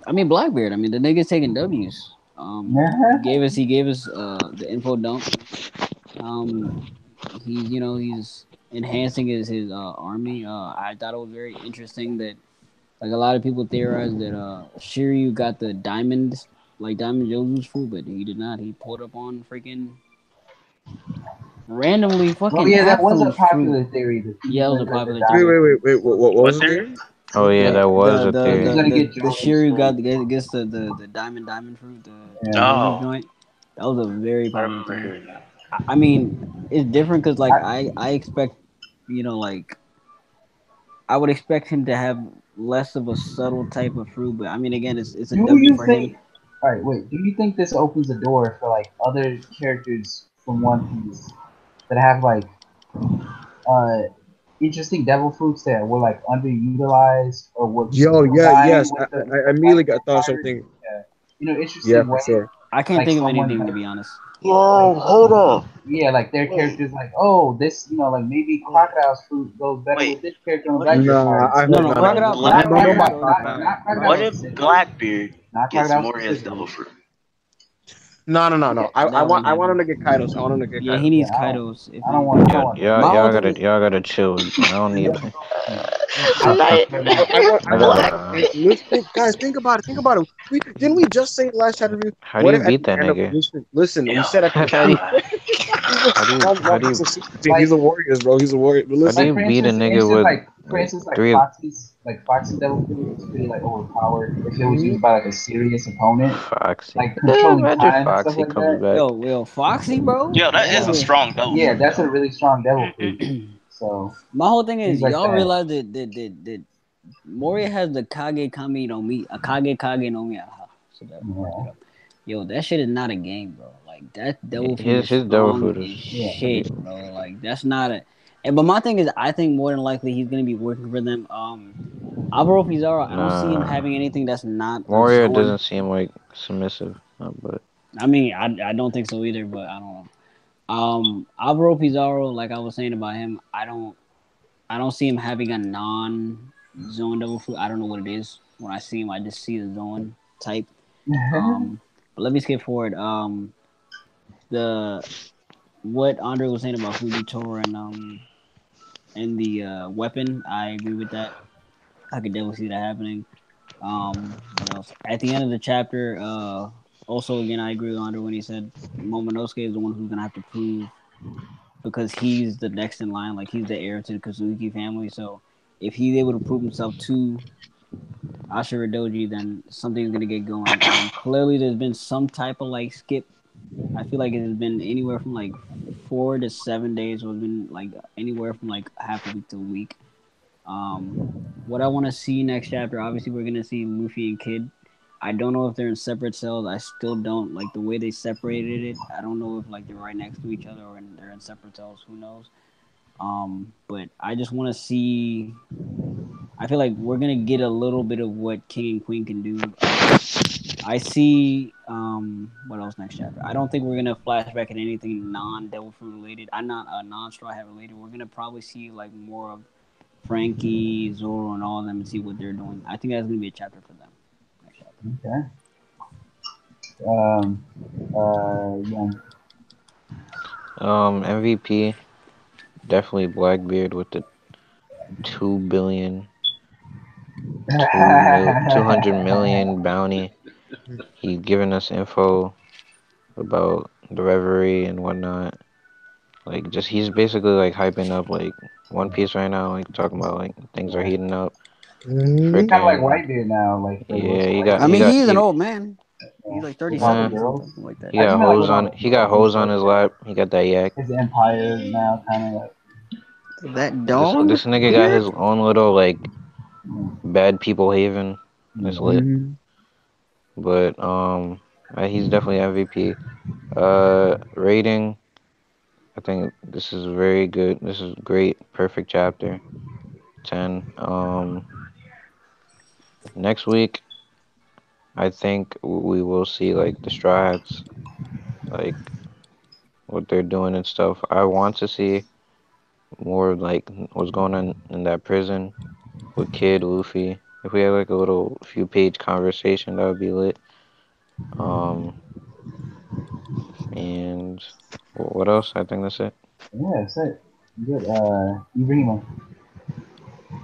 I mean Blackbeard. I mean the nigga's taking W's. He gave us the info dump. He's enhancing his army. I thought it was very interesting that like a lot of people theorized that Shiryu got the diamond Jojo's fruit, but he did not. He pulled up on freaking randomly fucking. Oh yeah, that was a popular theory. Yeah, it was a popular theory. Wait, what was the theory? Oh yeah, that was a theory. The Shiryu gets the diamond fruit, the joint. That was a very popular theory. I mean, it's different because like I expect, I would expect him to have less of a subtle type of fruit, but I mean, again, it's a W for him. All right, wait. Do you think this opens the door for like other characters from One Piece that have like interesting devil fruits that were like underutilized or were? Yes. I immediately thought something. Interesting. For sure. I can't think of anything to be honest. Whoa, hold up. Yeah, like their characters, like, oh, this, like maybe crocodile's fruit goes better Wait, with this character on the what if Blackbeard Nah, party. I No, hope no, not. what if crocodile. Not, Crocodile Nobody not, goes thought not, that. fire. not what crocodile Crocodile. if specifically. Blackbeard Not gets crocodile Moria's devil specifically. fruit? No. I, That I want wouldn't I want him happen. to get Kaidos. I want him to get Yeah, Kaidos. he Yeah, needs Kaidos. If I don't anything. want, I don't Y'all, want y'all, My y'all whole thing gotta, is, y'all gotta chill. I don't need. that. I, I, I want Black. let's think, guys. Think about it. Think about it. Didn't we just say in the last chapter review? How do What you if at beat the that end of nigga? listen? We Yo, said at the how do end. you, how do you, how do you, He's a Like, warrior, bro. He's a warrior. But how do listen, you for beat a instance, nigga with for instance, like three? Foxy's devil fruit is pretty like overpowered if it was used by like a serious opponent, Foxy. like Yeah, controlling imagine time and stuff Foxy like comes that. back. yo, Foxy, bro. yo, that That is a nigga. strong devil Yeah, fruit, that's a though. really strong devil fruit. So My whole thing is, things like y'all that. realize that Moria has the Kage Kami no Mi, a Kage Kage no Mi. So that, Yeah. yo, that shit is not a game, bro. Like that devil fruit His is his devil strong fruit as is pretty. shit, bro. Like that's not a. But my thing is, I think more than likely he's gonna be working for them. Alvaro Pizarro, I don't see him Nah, having anything that's not a Warrior zone. doesn't seem like submissive, but I mean, I don't think so either, but I don't know. Alvaro Pizarro, like I was saying about him, I don't see him having a non-zone devil fruit. I don't know what it is. When I see him, I just see the zone type. But let me skip forward. The what Andre was saying about Fujitora and the weapon, I agree with that. I could definitely see that happening. What else? At the end of the chapter, also again, I agree with Andre when he said Momonosuke is the one who's gonna have to prove because he's the next in line. Like he's the heir to the Kazuki family. So if he's able to prove himself to Ashura Doji, then something's gonna get going. Clearly, there's been some type of like skip. I feel like it has been anywhere from like 4 to 7 days, or it's been like anywhere from like half a week to a week. What I want to see next chapter, obviously, we're gonna see Luffy and Kid. I don't know if they're in separate cells. I still don't like the way they separated it. I don't know if like they're right next to each other or they're in separate cells. Who knows? But I just want to see. I feel like we're gonna get a little bit of what King and Queen can do. I see. What else next chapter? I don't think we're gonna flashback at anything non-Devil Fruit related. I'm not non-Straw Hat related. We're gonna probably see like more of Frankie, Zoro, and all of them and see what they're doing. I think that's gonna be a chapter for them. Next chapter. Okay. Yeah. MVP definitely Blackbeard with the 2 billion, 200 million bounty. He's giving us info about the reverie and whatnot. Like, just he's basically like hyping up like One Piece right now. Like talking about like things are heating up. He's kind of like Freaking Whitebeard now, like for yeah, what's he Whitebeard. got I he mean, got he's an he old man. He's like With all the 37, girls. something like that. he I got just meant like hoes with all on the he got girls and hoes on stuff. his lap. He got that yak. His empire now, kind of like. That This dog this nigga got beard. his own little like bad people haven. It's lit. But he's definitely MVP. Rating. I think this is very good. This is great. Perfect chapter. 10. Next week, I think we will see like the Straw Hats, like what they're doing and stuff. I want to see more of, like what's going on in that prison with Kid Luffy. If we had like a little few page conversation, that would be lit. Um, and what else? I think that's it. Yeah, that's it. Good. Ibrahima.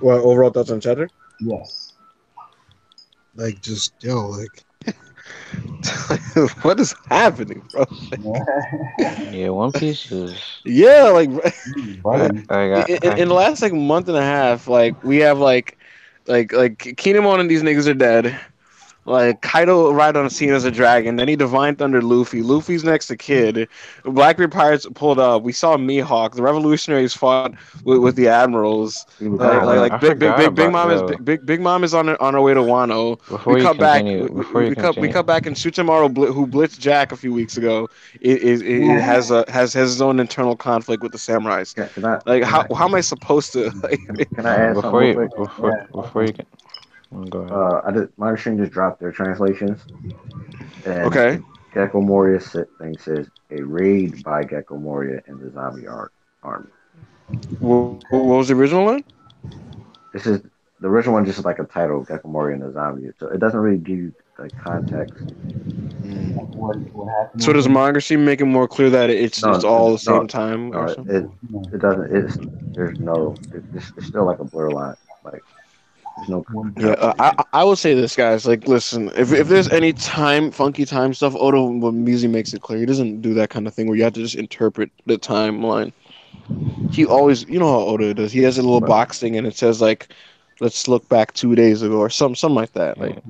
Well, overall thoughts on chapter? Yes. Like, just like, what is happening, bro? Yeah, One Piece is. Yeah, like, in the last like month and a half, like we have like Kinemon and these niggas are dead. Like Kaido arrived on the scene as a dragon, then he Divine Thunder Luffy. Luffy's next to Kid. Blackbeard Pirates pulled up. We saw Mihawk. The Revolutionaries fought with the Admirals. I forgot Big about Mom is yo. Big Mom is on her way to Wano. Before you continue, We cut back and Sutamaru who blitzed Jack a few weeks ago. It has his own internal conflict with the samurais. Like how am I supposed to? Can I add something real quick? Before you can go ahead. My stream just dropped their translations. And Okay. Gecko Moria thing says a raid by Gecko Moria and the zombie army. What was the original one? This is the original one, just like a title, Gecko Moria and the zombie. So it doesn't really give you the context. Like what happened So with does him? manga seem make it more clear that it's No, all the same no, time no. or It something? it doesn't. There's no. It's still like a blur line. Like there's no One Yeah, confirmation. I would say this, guys. Like, listen, if there's any funky time stuff, Oda Mizi makes it clear. He doesn't do that kind of thing where you have to just interpret the timeline. He always, you know how Oda does. He has a little But box thing and it says like, let's look back 2 days ago or something like that. Like,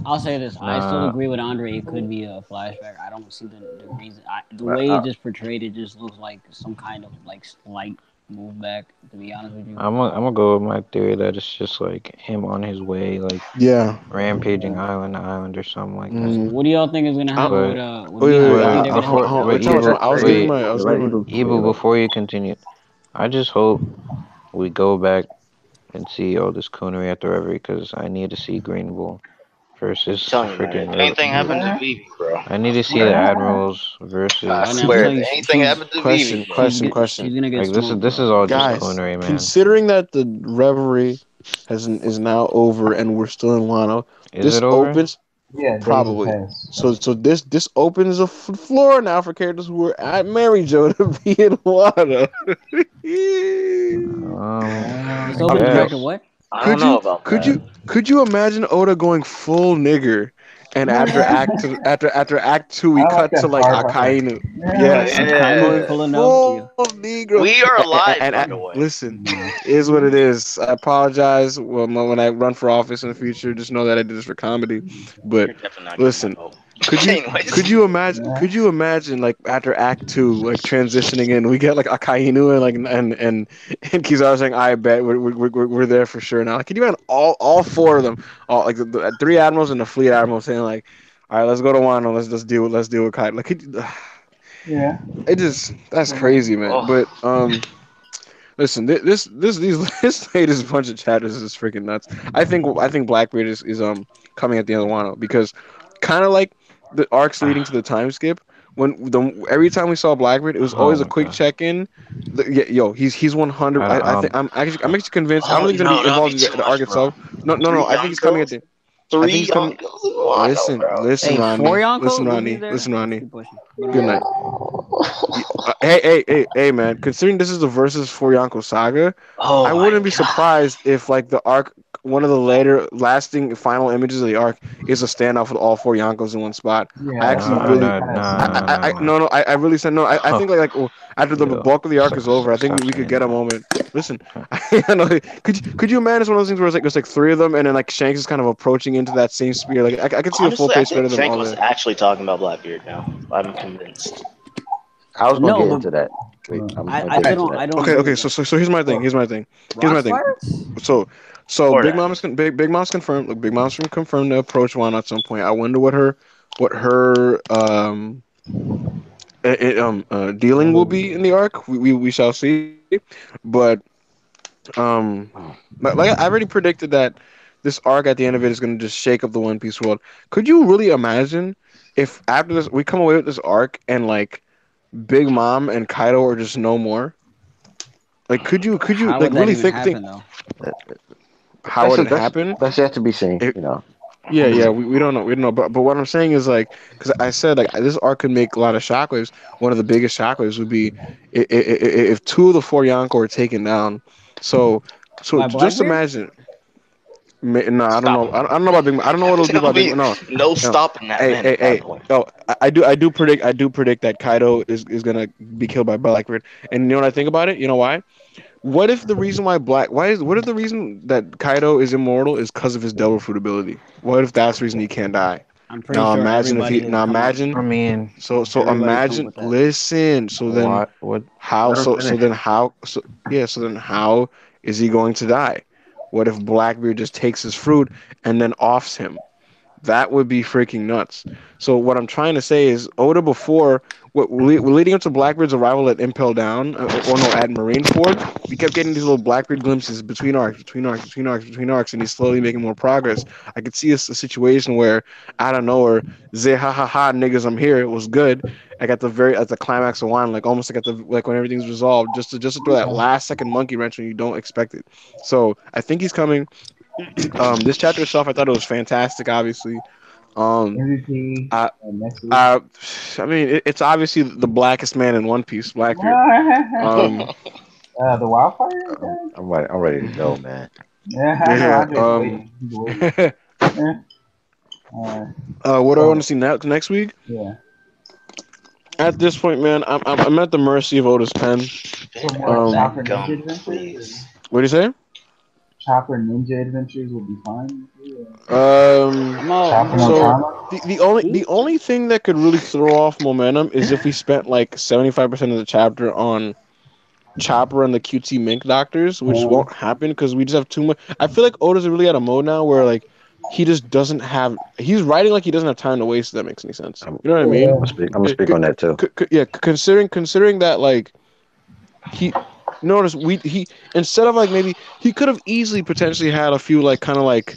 I'll say this. I still Nah, agree with Andre. It could be a flashback. I don't see the reason. The but way it just portrayed it just looks like some kind of like slight move back. To be honest with you. I'm gonna go with my theory that it's just like him on his way, like yeah. rampaging island to island or something like that. So Mm. what do y'all think is gonna happen But with Wait, wait, wait. Mihawk? You think but they're gonna before, have? but Tell me, Eva, I was giving wait, my, I was let giving my. Eagle Eva, like before you continue, I just hope we go back and see all this coonery at the river because I need to see Green Bull I'm versus telling you, man. freaking If anything happened to What? Vivi, bro, I need to see the What? admirals I And versus I'm swear, telling if you, anything happened to Vivi, bro, she's gonna get like smoked, this bro. is all just Guys, coonery, man. considering that the reverie is now over and we're still in Wano, Is this it over? opens Yeah, days have probably. passed. So this opens a floor now for characters who were at Mary Jo to be in Wano. This I opens the track to guess. what? I don't Could know you about could that. you could you imagine Oda going full nigger, and after Act Two we I like cut to that like part. Akainu, yes, Akainu going Yeah, pulling up. Yeah. full negro, we are alive, by the and way. listen, is what it is. I apologize when I run for office in the future. Just know that I did this for comedy, but You're definitely not getting my listen. vote. Could you Anyways, could you imagine like after Act Two like transitioning in we get like Akainu and like and Kizaru saying I bet we're there for sure now. Like, could you imagine all four of them, all like the three admirals and the fleet admiral saying like, all right, let's go to Wano, let's deal with Kaido. Like, Yeah. it just that's crazy, man. oh, But listen, this latest bunch of chapters is freaking nuts. I think Blackbeard is coming at the end of Wano because kind of like the arcs leading to the time skip. Every time we saw Blackbeard, it was Oh always a my quick god. check in. Yo, he's 100. I I think don't. I'm actually convinced. I don't oh think he's gonna no, be that'll be involved in too the arc much, bro. itself. No. Three I think he's coming at Yonkos, the. I think three he's coming. Yonkos in Wano, Listen, bro. listen, Hey, four Ronnie. Listen, Yonko, Ronnie. he's there. Listen, Let's Ronnie. keep pushing. Good night. Hey, man! Considering this is the versus for Yonko saga, Oh I my wouldn't be god. surprised if like the arc, one of the later lasting final images of the arc is a standoff with all four Yonkos in one spot. I Yeah, actually Nah, I really, nah, kind of nah, assumed nah, that. nah, nah. no, I really said no. I think like after the Yo, bulk of the arc is over, I think stop we could saying get a that. moment. Listen, I know. Could you imagine one of those things where it's like three of them and then like Shanks is kind of approaching into that same spear? Like I could see a full Honestly, I page spread think of them Shank all was there. actually talking about Blackbeard now. I'm convinced. I was gonna No, get but into that. Wait, I'm I, gonna I get still into don't. that. I don't agree Okay. with So that. here's my thing. Here's my thing. Here's my Rocks thing. pirates? So Or Big that. Mom's Big Mom's confirmed. Look, Big Mom's confirmed to approach one at some point. I wonder what her dealing will be in the arc. We shall see. But um, like I already predicted that this arc at the end of it is going to just shake up the One Piece world. Could you really imagine if after this we come away with this arc and like Big Mom and Kaido are just no more? Like, could you How like would that really even think happen though? That- how would it that's happen? that's yet to be seen. You know. Yeah, we don't know, but what I'm saying is like, because I said like this arc could make a lot of shockwaves. One of the biggest shockwaves would be if two of the four Yonko are taken down. So, By just Blackbeard? imagine. No, I don't Stop know. him. I don't know about Big. I don't know what it'll do There'll about Big. be No, no no. stopping that man at that Hey. point. Oh, I do predict that Kaido is gonna be killed by Blackbeard. And you know what I think about it? You know why? What if the reason what if the reason that Kaido is immortal is because of his devil fruit ability? What if that's the reason he can't die? I'm pretty sure everybody has come up. I mean, So Everybody's come up imagine with that. listen, so then what? how Let him finish. so then how is he going to die? What if Blackbeard just takes his fruit and then offs him? that would be freaking nuts. So what I'm trying to say is Oda before leading up to Blackbeard's arrival at Impel Down, or no, at Marineford, we kept getting these little Blackbeard glimpses between arcs, and he's slowly making more progress. I could see a situation where out of nowhere, say ha ha ha niggas, I'm here. It was good. Like at the climax of one, like almost like when everything's resolved, just to throw that last second monkey wrench when you don't expect it. So I think he's coming. This chapter itself, I thought it was fantastic. Obviously, MVP I, next week. I mean, it's obviously the blackest man in One Piece, Blackbeard. The wildfire. I'm ready to go, man. Yeah, I know. I'm just waiting. He's waiting. What do I want to see next week? Yeah. At this point, man, I'm at the mercy of Oda's pen. Chopper Ninja Adventures. What do you say? Chopper Ninja Adventures would be fine. So the only thing that could really throw off momentum is if we spent like 75% of the chapter on Chopper and the cutesy mink doctors, which won't happen because we just have too much. I feel like Oda's really at a mode now where like he just doesn't have. He's writing like he doesn't have time to waste. If that makes any sense. You know what I mean? I'm gonna speak on that too. Yeah, considering that like he. Notice he instead of like maybe he could have easily potentially had a few like kind of like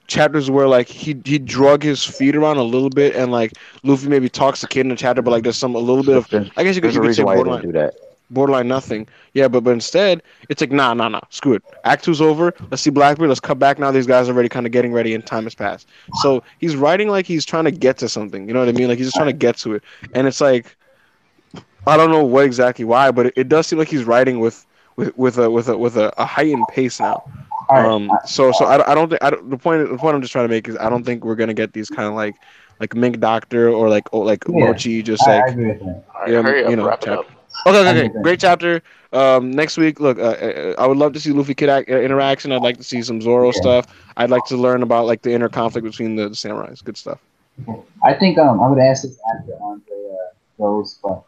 chapters where like he drug his feet around a little bit and like Luffy maybe talks to Kid in the chapter, but like there's a little bit of I guess you could say borderline nothing. Yeah, but instead it's like nah, screw it. Act 2's over. Let's see Blackbeard. Let's cut back now. These guys are already kind of getting ready and time has passed. So he's writing like he's trying to get to something. You know what I mean? Like he's just trying to get to it, and it's like I don't know what exactly why, but it does seem like he's writing with a heightened pace now. So I don't think the point I'm just trying to make is I don't think we're gonna get these kind of like Mink Doctor or like Mochi just like I agree with that. Hurry up, wrap it up. Okay, great chapter. Next week, look, I would love to see Luffy Kid interaction. I'd like to see some Zoro stuff. I'd like to learn about like the inner conflict between the samurais. Good stuff. I think I would ask this after Andre goes, but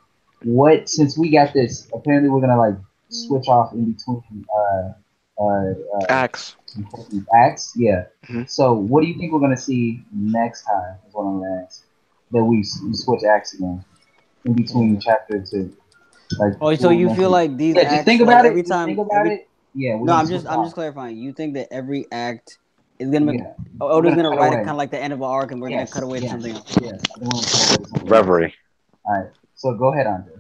since we got this, apparently we're gonna like switch off in between acts. Yeah. Mm-hmm. So what do you think we're gonna see next time? Is what I'm gonna ask. That we switch acts again in between chapter 2. Like, so you feel like these acts, just think about like, it. Every time. Think about it. Yeah. No, I'm just clarifying. You think that every act is gonna be Oda's gonna write it kind of like the end of an arc, and we're gonna cut away to something else. Yes. Reverie. All right. So go ahead, Andre.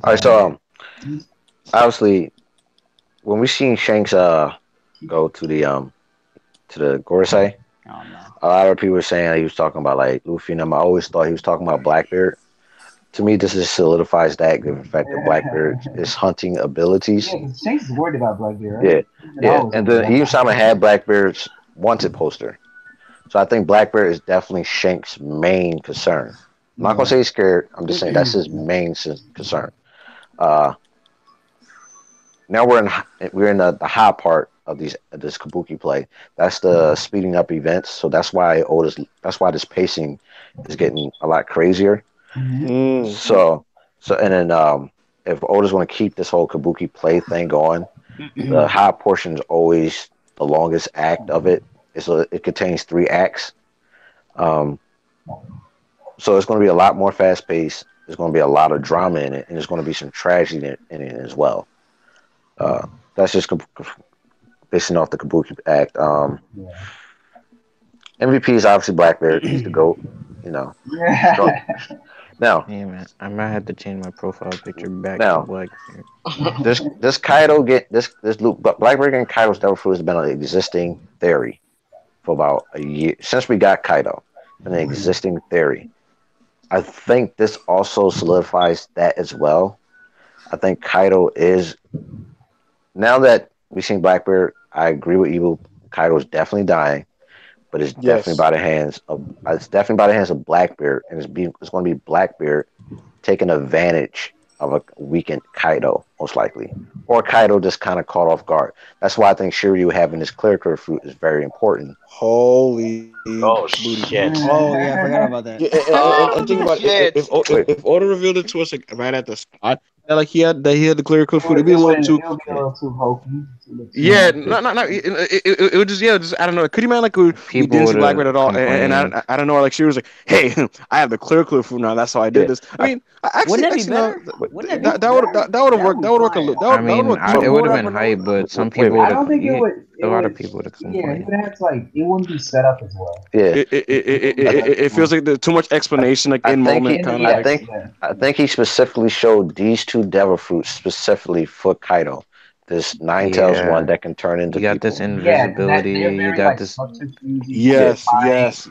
All right. So obviously, when we seen Shanks go to the Gorosei, a lot of people were saying he was talking about like Luffy and them. I always thought he was talking about Blackbeard. To me, this just solidifies that, given the fact that Blackbeard is hunting abilities. Yeah, Shanks is worried about Blackbeard, right? Yeah. And then even Simon had Blackbeard's wanted poster. So I think Blackbeard is definitely Shanks' main concern. I'm not gonna say he's scared. I'm just saying that's his main concern. Now we're in the high part of this Kabuki play. That's the speeding up events. So that's why this pacing is getting a lot crazier. Mm-hmm. So and then if Oda's going to keep this whole Kabuki play thing going, the high portion is always the longest act of it. It contains 3 acts. So it's going to be a lot more fast paced. There's going to be a lot of drama in it, and there's going to be some tragedy in it as well. That's just basing off the Kabuki act. MVP is obviously Blackbeard. He's the GOAT. You know. Now, yeah, man, I might have to change my profile picture back to Blackbeard. This Kaido Blackbeard and Kaido's Devil Fruit has been an existing theory for about a year since we got Kaido. An existing theory. I think this also solidifies that as well. I think Kaido is now that we've seen Blackbeard. I agree with Evil. Kaido is definitely dying. But it's definitely by the hands of Blackbeard, and it's going to be Blackbeard taking advantage of a weakened Kaido, most likely, or Kaido just kind of caught off guard. That's why I think Shiryu having this clear fruit is very important. Holy shit! Oh yeah, I forgot about that. And think about if Oda revealed it to us like right at the spot, like he had the clear code food. It'd be a little too hokey. Yeah, not it would just I don't know. Could you imagine like we didn't see Blackbeard at all, and I don't know, like she was like, hey, I have the clear food now. That's how I did this. I mean, wouldn't that be better? That would have worked. That would work a little. I mean, it would have been hype, but some people. I don't think it would. A lot of people would have complained. Yeah, you would have to like. It wouldn't be set up as well. Yeah, it feels like there's too much explanation, like in moment. I think he specifically showed these two devil fruits specifically for Kaido. This Nine Tails one that can turn into. You got this invisibility. You got this. Yes.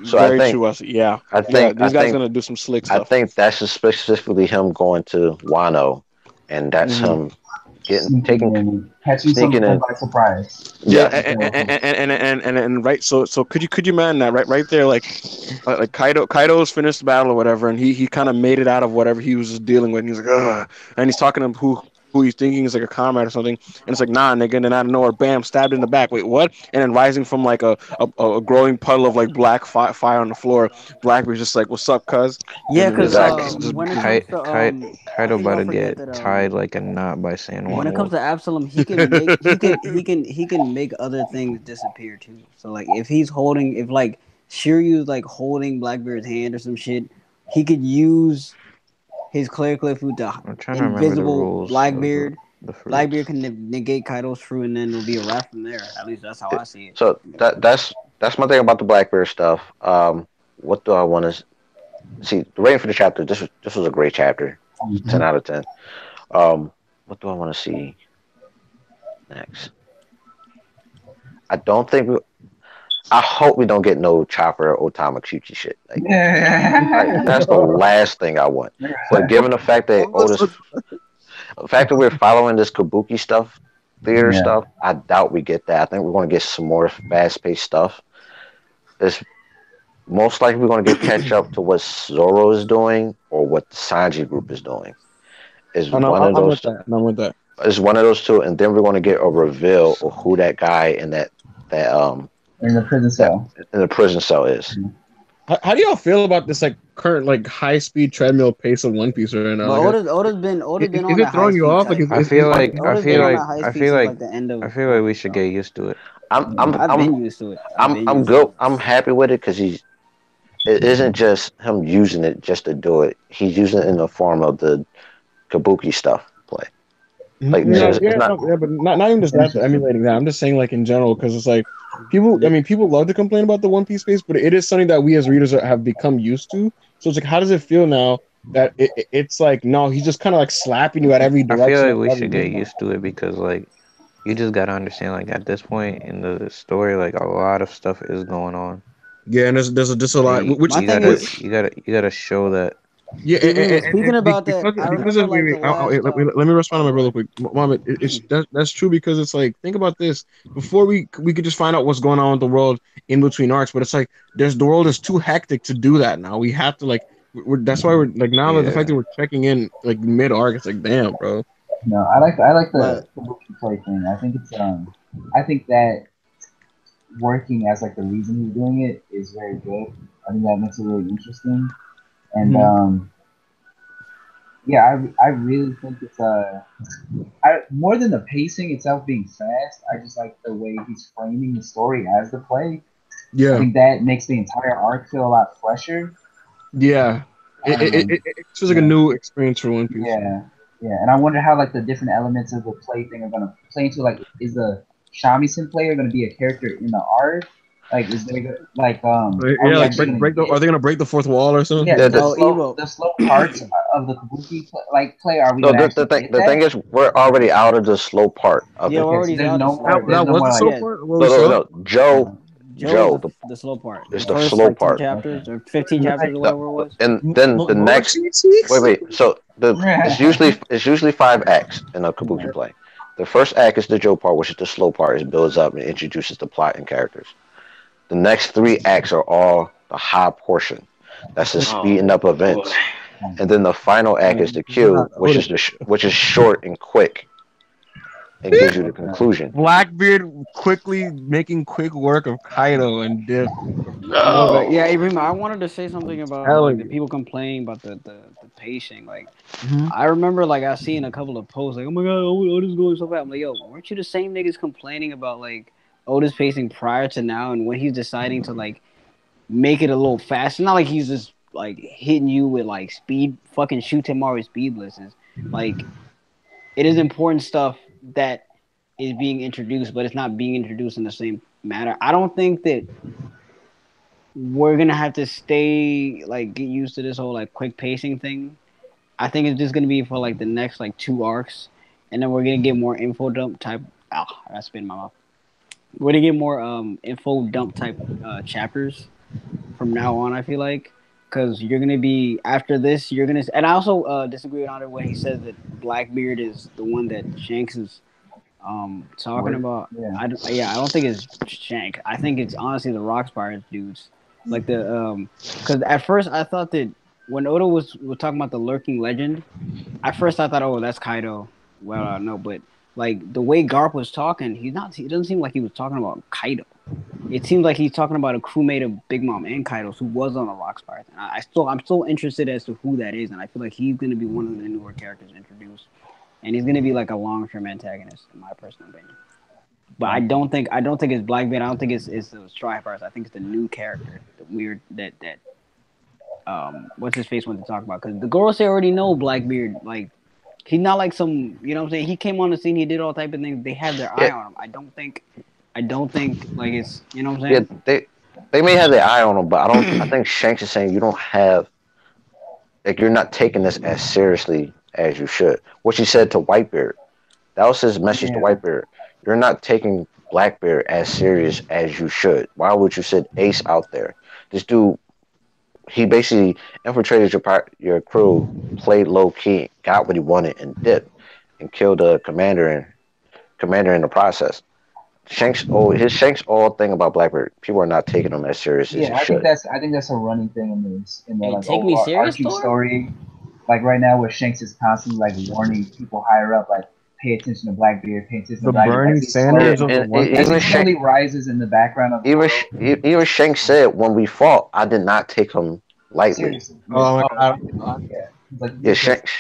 So very I think, true. Yeah, I think these guys gonna do some slick stuff. I think that's specifically him going to Wano, and that's him catching someone by surprise. Yeah, and right. So could you man that right there, like Kaido's finished the battle or whatever, and he kind of made it out of whatever he was dealing with. And he's like, ugh, and he's talking to who he's thinking is like a comrade or something, and it's like, nah, nigga, and then out of nowhere, bam, stabbed in the back. Wait, what? And then rising from like a growing puddle of like black fire on the floor, Blackbeard's just like, what's up, cuz? Yeah, because Kaido about to get tied like a knot by saying when it comes to Absalom, he can make other things disappear too. So like if like Shiryu's like holding Blackbeard's hand or some shit, he could use his clear food to invisible Blackbeard. Blackbeard can negate Kaido's fruit, and then it'll be a wrap from there. At least that's how I see it. So that's my thing about the Blackbeard stuff. What do I want to see? The rating for the chapter. This was a great chapter. 10 out of 10. What do I want to see next? I hope we don't get no Chopper or Otama Kyuchi shit. Like, that's the last thing I want. But given the fact that we're following this Kabuki stuff, theater stuff, I doubt we get that. I think we're going to get some more fast-paced stuff. It's most likely we're going to get catch up to what Zoro is doing or what the Sanji group is doing. It's one of those. I'm with that. It's one of those two, and then we're going to get a reveal of who that guy in that in the prison cell. In the prison cell is. How do y'all feel about this like current like high speed treadmill pace of One Piece right now? Well, Oda's been is it throwing you off? I feel like we should get used to it. I've been used to it. I'm good. I'm happy with it because it isn't just him using it just to do it. He's using it in the form of the Kabuki stuff play. Like but not even just that, emulating that. I'm just saying like in general because it's like people love to complain about the One Piece space, but it is something that we as readers have become used to. So it's like, how does it feel now that it's like, no, he's just kind of like slapping you at every direction? I feel like we should get used to it because like you just gotta understand like at this point in the story, like a lot of stuff is going on. Yeah, and there's just a lot. You gotta show that. Yeah, speaking about that, let me respond to my brother quick. Mom, that's true because it's like, think about this. Before we could just find out what's going on with the world in between arcs, but it's like the world is too hectic to do that now. We have to like, that's why we're like now the fact that we're checking in like mid arc, it's like, damn, bro. No, I like the Kabuki play thing. I think I think that working as like the reason he's doing it is very good. I think that makes it really interesting. And I really think it's more than the pacing itself being fast. I just like the way he's framing the story as the play. Yeah, I think that makes the entire arc feel a lot fresher. Yeah, it feels like a new experience for One Piece. Yeah, and I wonder how like the different elements of the play thing are gonna play into like, is the shamisen player gonna be a character in the arc? Like, is there like are they gonna break the fourth wall or something? Yeah, the slow parts of the Kabuki play. Are we? No, the thing is, we're already out of the slow part of it. We're already out. No, Joe, the slow part. It's the slow part. Chapters or 15 chapters or whatever it was. And then the next. Wait. So it's usually 5 acts in a Kabuki play. The first act is the Joe part, which is the slow part. It builds up and introduces the plot and characters. The next 3 acts are all the high portion. That's the speeding up events. And then the final act is the Q, which is short and quick. It gives you the conclusion. Blackbeard quickly making quick work of Kaido and Diff. But No. yeah, Ibrahim, I wanted to say something about like the people complaining about the pacing. Like, I remember like I seen a couple of posts like, "Oh my god, Otis going so fast." I'm like, "Yo, weren't you the same niggas complaining about like Otis pacing prior to now, and when he's deciding to like make it a little faster? Not like he's just like hitting you with like speed, fucking shoot tomorrow speed blitzes. Like, it is important stuff that is being introduced, but it's not being introduced in the same manner. I don't think that we're gonna have to stay like get used to this whole like quick pacing thing. I think it's just gonna be for like the next like 2 arcs, and then we're gonna get more info dump type. I spit in my mouth. We're gonna get more info dump type chapters from now on. I feel like because you're gonna be after this, you're gonna. And I also disagree with Andre when he says that Blackbeard is the one that Shanks is talking about. Yeah. I don't think it's Shank. I think it's honestly the Rockspire dudes. Like the because at first I thought that when Oda was talking about the lurking legend, at first I thought, oh, that's Kaido. Well, no, but like the way Garp was talking, he's not. He doesn't seem like he was talking about Kaido. It seems like he's talking about a crewmate of Big Mom and Kaido's who was on the Rockspire. And I'm still interested as to who that is, and I feel like he's gonna be one of the newer characters introduced, and he's gonna be like a long term antagonist, in my personal opinion. But I don't think it's Blackbeard. I don't think it's the Stripers. I think it's the new character, the weird that what's his face went to talk about, because the Gorosei already know Blackbeard. Like, he's not like some, you know what I'm saying. He came on the scene, he did all type of things. They have their eye on him. I don't think like it's, you know what I'm saying. Yeah, they may have their eye on him, but I don't. I think Shanks is saying you don't have, like, you're not taking this as seriously as you should. What she said to Whitebeard, that was his message to Whitebeard. You're not taking Blackbeard as serious as you should. Why would you send Ace out there? This dude, he basically infiltrated your crew, played low key, got what he wanted, and dipped, and killed the commander in the process. His Shanks all thing about Blackbeard. People are not taking him as serious as Yeah, he I think should. that's a running thing in the Hey, like take me serious, overarching Thor? story. Like right now, where Shanks is constantly like warning people higher up, like pay attention to Blackbeard, pay attention to The Blackbeard. Bernie As his story, Sanders of the One as he Even Piece. slowly rises in the background of the world. Even Shanks said when we fought, I did not take him lightly. Seriously, Oh my god. yeah. It's like Yeah, Shanks.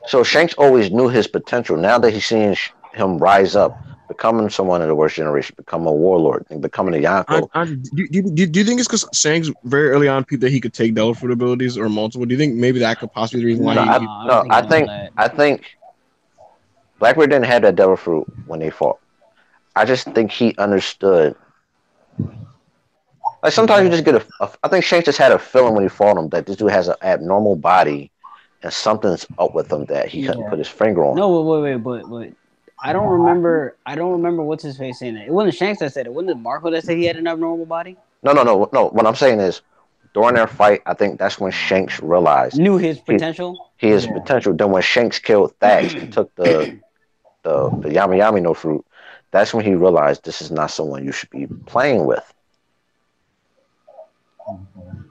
So Shanks always knew his potential. Now that he's seeing him rise up, becoming someone of the worst generation, become a warlord, and becoming a Yonko. Do you think it's because Shanks very early on peeped that he could take Devil Fruit abilities or multiple? Do you think maybe that could possibly be the reason why I think Blackbeard didn't have that Devil Fruit when they fought. I just think he understood. Like, sometimes you just get I think Shanks just had a feeling when he fought him that this dude has an abnormal body and something's up with him that he couldn't put his finger on. No, wait, but I don't remember what's his face saying that. It wasn't Shanks that said it. Wasn't it Marco that said he had an abnormal body? No. What I'm saying is, during their fight, I think that's when Shanks realized knew his potential. His potential. Then when Shanks killed Thax and took the Yami Yami no fruit, that's when he realized this is not someone you should be playing with.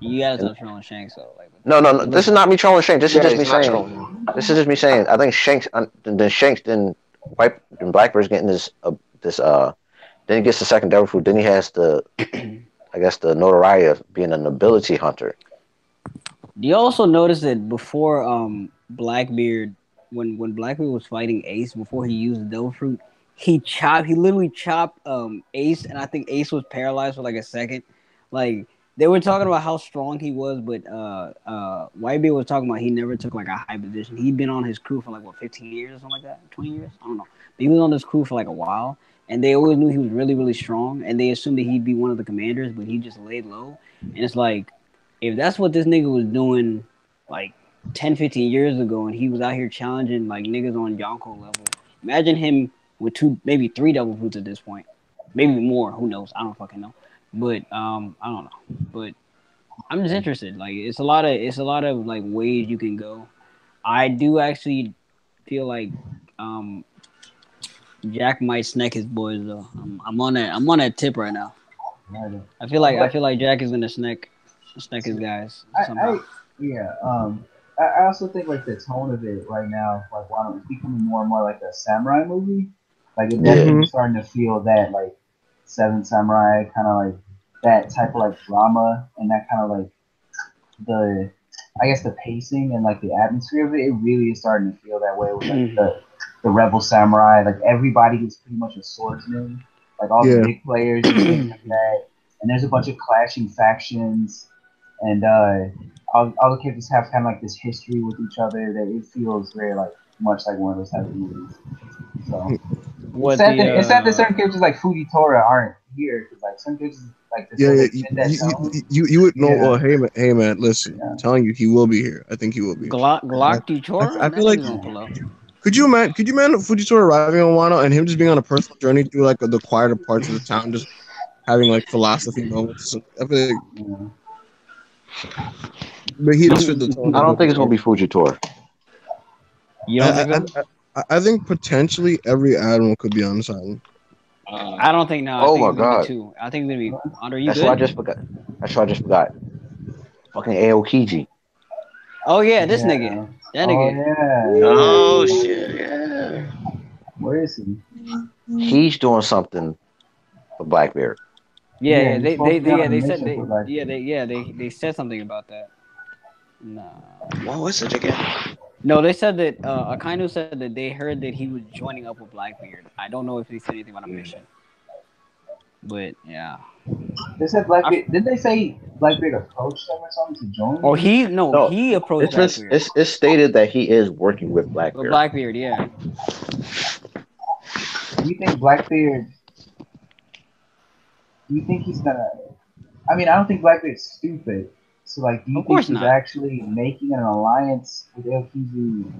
You gotta stop trolling Shanks though. Like, no. This is not me trolling Shanks. This is just me saying. This is just me saying. I think Shanks. Then Blackbird's getting this. Then he gets the second Devil Fruit. Then he has the, I guess, the notoriety of being an ability hunter. Do you also notice that before Blackbeard, when Blackbeard was fighting Ace, before he used the Devil Fruit, he literally chopped Ace, and I think Ace was paralyzed for like a second. Like, they were talking about how strong he was, but Whitebeard was talking about he never took like a high position. He'd been on his crew for like 15 years or something like that, 20 years, I don't know. But he was on this crew for like a while, and they always knew he was really, really strong, and they assumed that he'd be one of the commanders, but he just laid low. And it's like, if that's what this nigga was doing like 10, 15 years ago, and he was out here challenging like niggas on Yonko level, imagine him with 2, maybe 3 Devil Fruits at this point, maybe more. Who knows? I don't fucking know. But I don't know. But I'm just interested. Like, it's a lot of like ways you can go. I do actually feel like Jack might snack his boys though. I'm on that tip right now. I feel like Jack is gonna snack his guys somehow. I also think like the tone of it right now, like while it's becoming more and more like a samurai movie, like it's definitely starting to feel that like Seven Samurai kind of like that type of like drama and that kind of like the I guess the pacing and like the atmosphere of it, it really is starting to feel that way with like the rebel samurai. Like everybody is pretty much a swordsman. Like all the big players and things like that. And there's a bunch of clashing factions, and all the characters have kind of like this history with each other that it feels very like much like one of those type of movies. So it's sad that certain characters like Fujitora aren't here because like some characters like you would know. Well, hey man, listen, I'm telling you, he will be here. I think he will be. Galactichora? I feel like. Could you imagine Fujitora arriving on Wano and him just being on a personal journey through like the quieter parts of the town, just having like philosophy moments? I feel like, but he just fit the tone. I don't think it's gonna be Fujitora. You don't think so? I think potentially every admiral could be on this island. I don't think no. Oh my god! Two. I think it's gonna be under you. That's what I just forgot. Fucking Aokiji. Oh yeah, this nigga. That nigga. Yeah. Oh shit! Yeah. Where is he? He's doing something for Blackbeard. Yeah, they said something about that. Nah. What was it again? No, they said that Akainu said that they heard that he was joining up with Blackbeard. I don't know if they said anything about a mission. But yeah. They said Blackbeard. Did they say Blackbeard approached them or something to join? Oh, he approached Blackbeard. It's stated that he is working with Blackbeard. With Blackbeard, yeah. Do you think Blackbeard? Do you think he's gonna? I mean, I don't think Blackbeard's stupid. So, like, do you think he's actually making an alliance with Aokiji,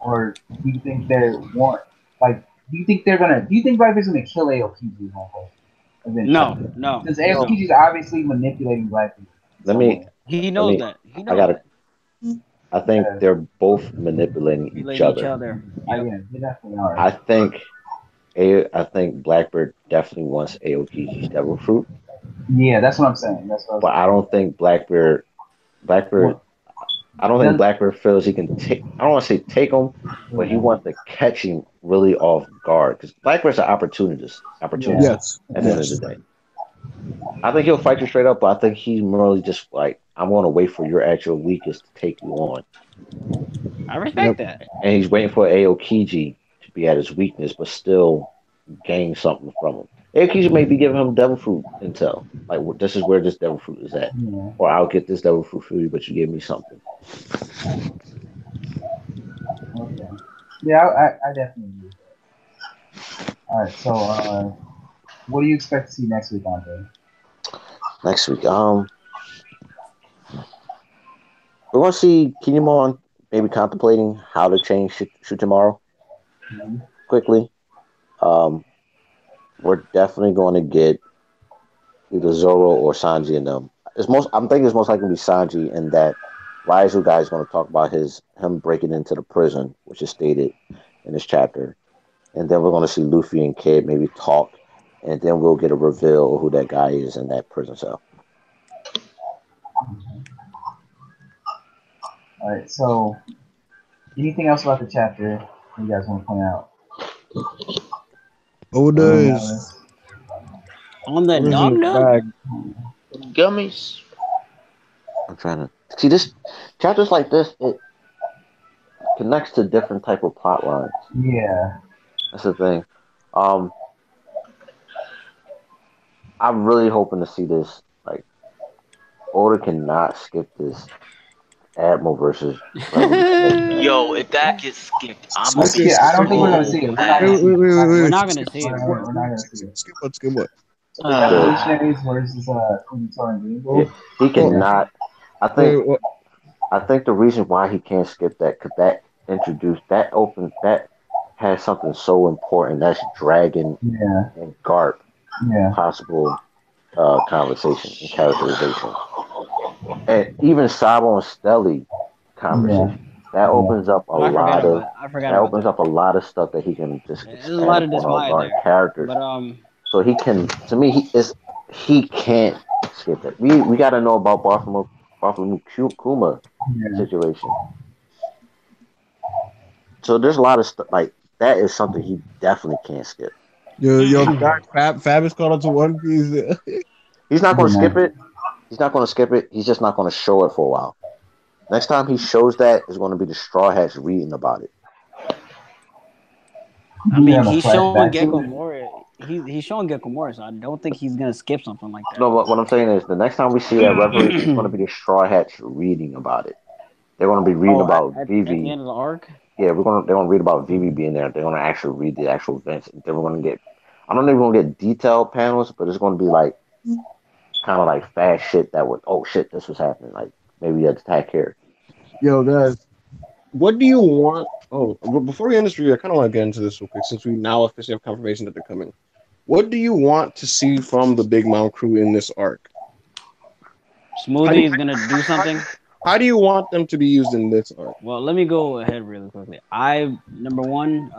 or do you think they're want? Like, do you think Blackbeard's gonna kill Aokiji? No. Because Aokiji's obviously manipulating Blackbeard. He knows that. I think they're both manipulating each other. Yeah, they definitely are. I think Blackbeard definitely wants Aokiji's devil fruit. Yeah, that's what I'm saying. But I don't think Blackbeard. I don't think Blackbeard feels he can take. I don't want to say take him, but he wants to catch him really off guard because Blackbeard's an opportunist. Yes. At the end of the day, I think he'll fight you straight up, but I think he's merely just like, I'm going to wait for your actual weakness to take you on. I respect that. And he's waiting for Aokiji to be at his weakness, but still gain something from him. Aokiji may be giving him devil fruit intel. Like, this is where this devil fruit is at. Yeah. Or I'll get this devil fruit for you, but you give me something. Okay. Yeah, I definitely agree with that. Alright, so what do you expect to see next week, Andre? Next week, we're going to see Kinemon maybe contemplating how to change Shoot Tomorrow quickly. We're definitely going to get either Zoro or Sanji in them. I'm thinking it's most likely to be Sanji, and that Raizu guy is going to talk about him breaking into the prison, which is stated in this chapter. And then we're going to see Luffy and Kid maybe talk, and then we'll get a reveal of who that guy is in that prison cell. All right, so anything else about the chapter you guys want to point out? Oda's on the dog gummies. I'm trying to see this chapters like this. It connects to different type of plot lines. Yeah, that's the thing. I'm really hoping to see this. Like, Oda cannot skip this Admiral versus Yo, if that gets skipped, I'm gonna be I don't think we're gonna see it. We're not gonna see it. We're not gonna see it. Skip what? Revolutionaries versus He cannot. I think the reason why he can't skip that, because that has something so important. That's Dragon and Garp possible conversation and characterization. And even Sabo and Stelly conversation that opens up a lot of stuff that he can just expand on our characters. But, so he can, to me, he can't skip it. We got to know about Bartholomew Kuma situation. So there's a lot of stuff like that is something he definitely can't skip. Yo, Fab is caught up to One Piece. He's not going to skip it. He's not going to skip it. He's just not going to show it for a while. Next time he shows that is going to be the Straw Hats reading about it. I mean, he's showing Gecko Moria. He's showing Gecko Moria, so I don't think he's gonna skip something like that. No, what I'm saying is the next time we see that revelation, it's going to be the Straw Hats reading about it. They're going to be reading about Vivi. At the end of the arc. Yeah, they're going to read about Vivi being there. They're going to actually read the actual events. Then we're going to get. I don't know if we're going to get detailed panels, but it's going to be like kind of like fast shit that would. Oh shit, this was happening. Like maybe an attack here. Yo, guys, what do you want? Oh, before we end this review, I kind of want to get into this real quick since we now officially have confirmation that they're coming. What do you want to see from the Big Mom crew in this arc? Smoothie is gonna do something. How do you want them to be used in this arc? Well, let me go ahead really quickly. Number one,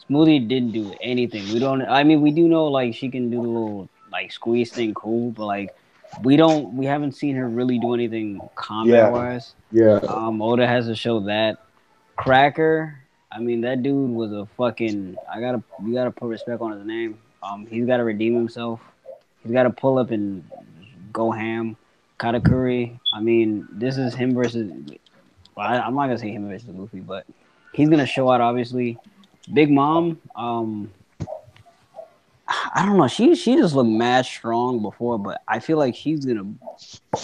Smoothie didn't do anything. We do know like she can do the little like squeeze thing, cool, but like we haven't seen her really do anything combat wise. Yeah. Oda has to show that. Cracker, I mean that dude was a fucking. You gotta put respect on his name. He's gotta redeem himself. He's gotta pull up and go ham. Katakuri, I mean, this is him versus. Well, I'm not gonna say him versus Luffy, but he's gonna show out obviously. Big Mom, I don't know. She just looked mad strong before, but I feel like she's gonna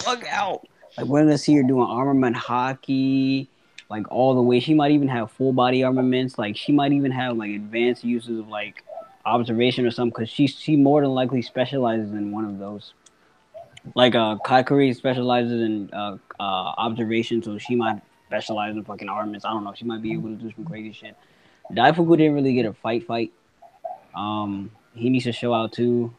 bug out. Like we're gonna see her doing armament hockey, like all the way. She might even have full body armaments. Like she might even have like advanced uses of like observation or something, because she more than likely specializes in one of those. Like Kakuri specializes in observation, so she might specialize in fucking armaments. I don't know. She might be able to do some crazy shit. Daifuku didn't really get a fight. He needs to show out too.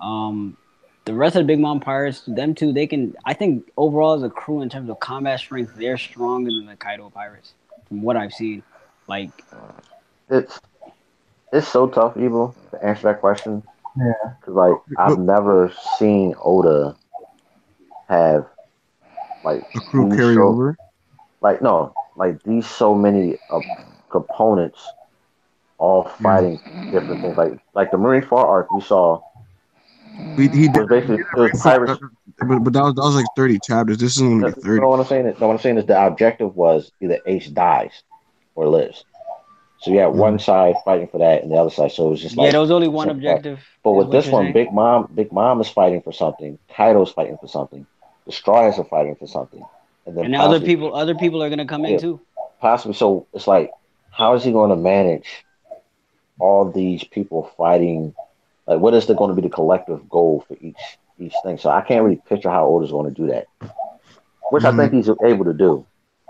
The rest of the Big Mom Pirates, them two, they can. I think overall as a crew in terms of combat strength, they're stronger than the Kaido Pirates, from what I've seen. Like, it's so tough, Evil, to answer that question. Yeah. Because like I've never seen Oda have like a crew carry over. Like no, like these so many components all fighting different things. Like the Marineford arc we saw. He did basically it was pirates. But that was like 30 chapters. This isn't gonna be 30. No, what I'm saying is the objective was either Ace dies or lives. So you had one side fighting for that, and the other side. So it was just like there was only one objective. But with this one, Big Mom is fighting for something. Kaido's fighting for something. The Straw Hats are fighting for something, and then other people are gonna come in too. Possibly. So it's like, how is he going to manage all these people fighting? Like, what is going to be the collective goal for each thing? So I can't really picture how Oda's going to do that, which I think he's able to do,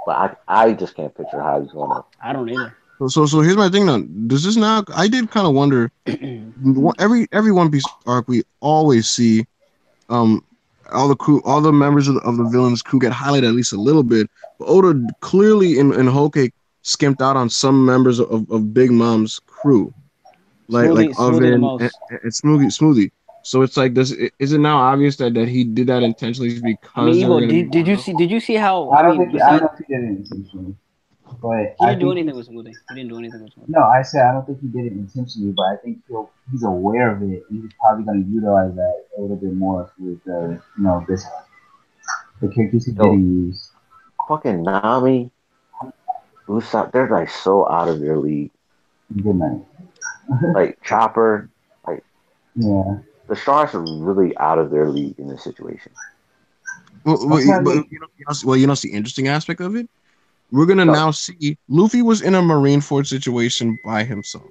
but I just can't picture how he's going to. I don't either. So here's my thing now. Does this now? I did kind of wonder. Every One Piece arc, we always see, all the crew, all the members of the villains' crew get highlighted at least a little bit. But Oda clearly in Whole Cake skimped out on some members of Big Mom's crew, like Oven and Smoothie. So it's like, is it now obvious that he did that intentionally because? Did you see how? I don't know if he did it intentionally. But he didn't do anything with Smoothie. No, I said I don't think he did it intentionally, but I think he's aware of it. And he's probably going to utilize that a little bit more with the characters he didn't use. Fucking Nami, Usopp, they're like so out of their league. Good night. Like Chopper, like the Stars are really out of their league in this situation. Well, you know, the interesting aspect of it. We're gonna now see Luffy was in a Marineford situation by himself,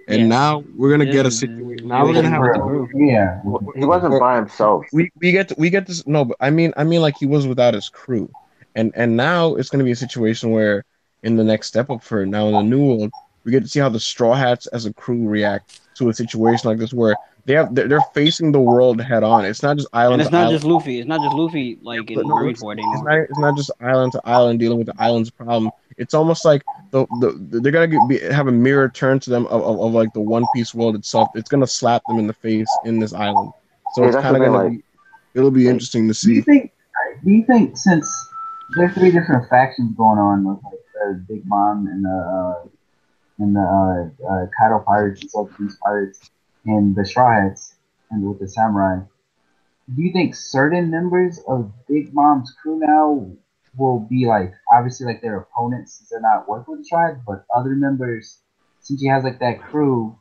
and now we're gonna get a situation. Now we're gonna have a crew. Yeah, he wasn't by himself. We get this. No, but I mean like he was without his crew, and now it's gonna be a situation where in the next step up for now in the new world, we get to see how the Straw Hats as a crew react to a situation like this where they're facing the world head on. It's not just island. And it's not just Luffy. It's not just Luffy like in Marineford anymore. It's not just island to island dealing with the island's problem. It's almost like they're gonna have a mirror turn to them of like the One Piece world itself. It's gonna slap them in the face in this island. So it's kind of gonna it'll be interesting to see. Do you think since there's 3 different factions going on with like the Big Mom and the Kaido Pirates and South East Pirates and the Straw Hats and with the Samurai, do you think certain members of Big Mom's crew now will be like obviously like their opponents since they're not working with the tribe, but other members since she has like that crew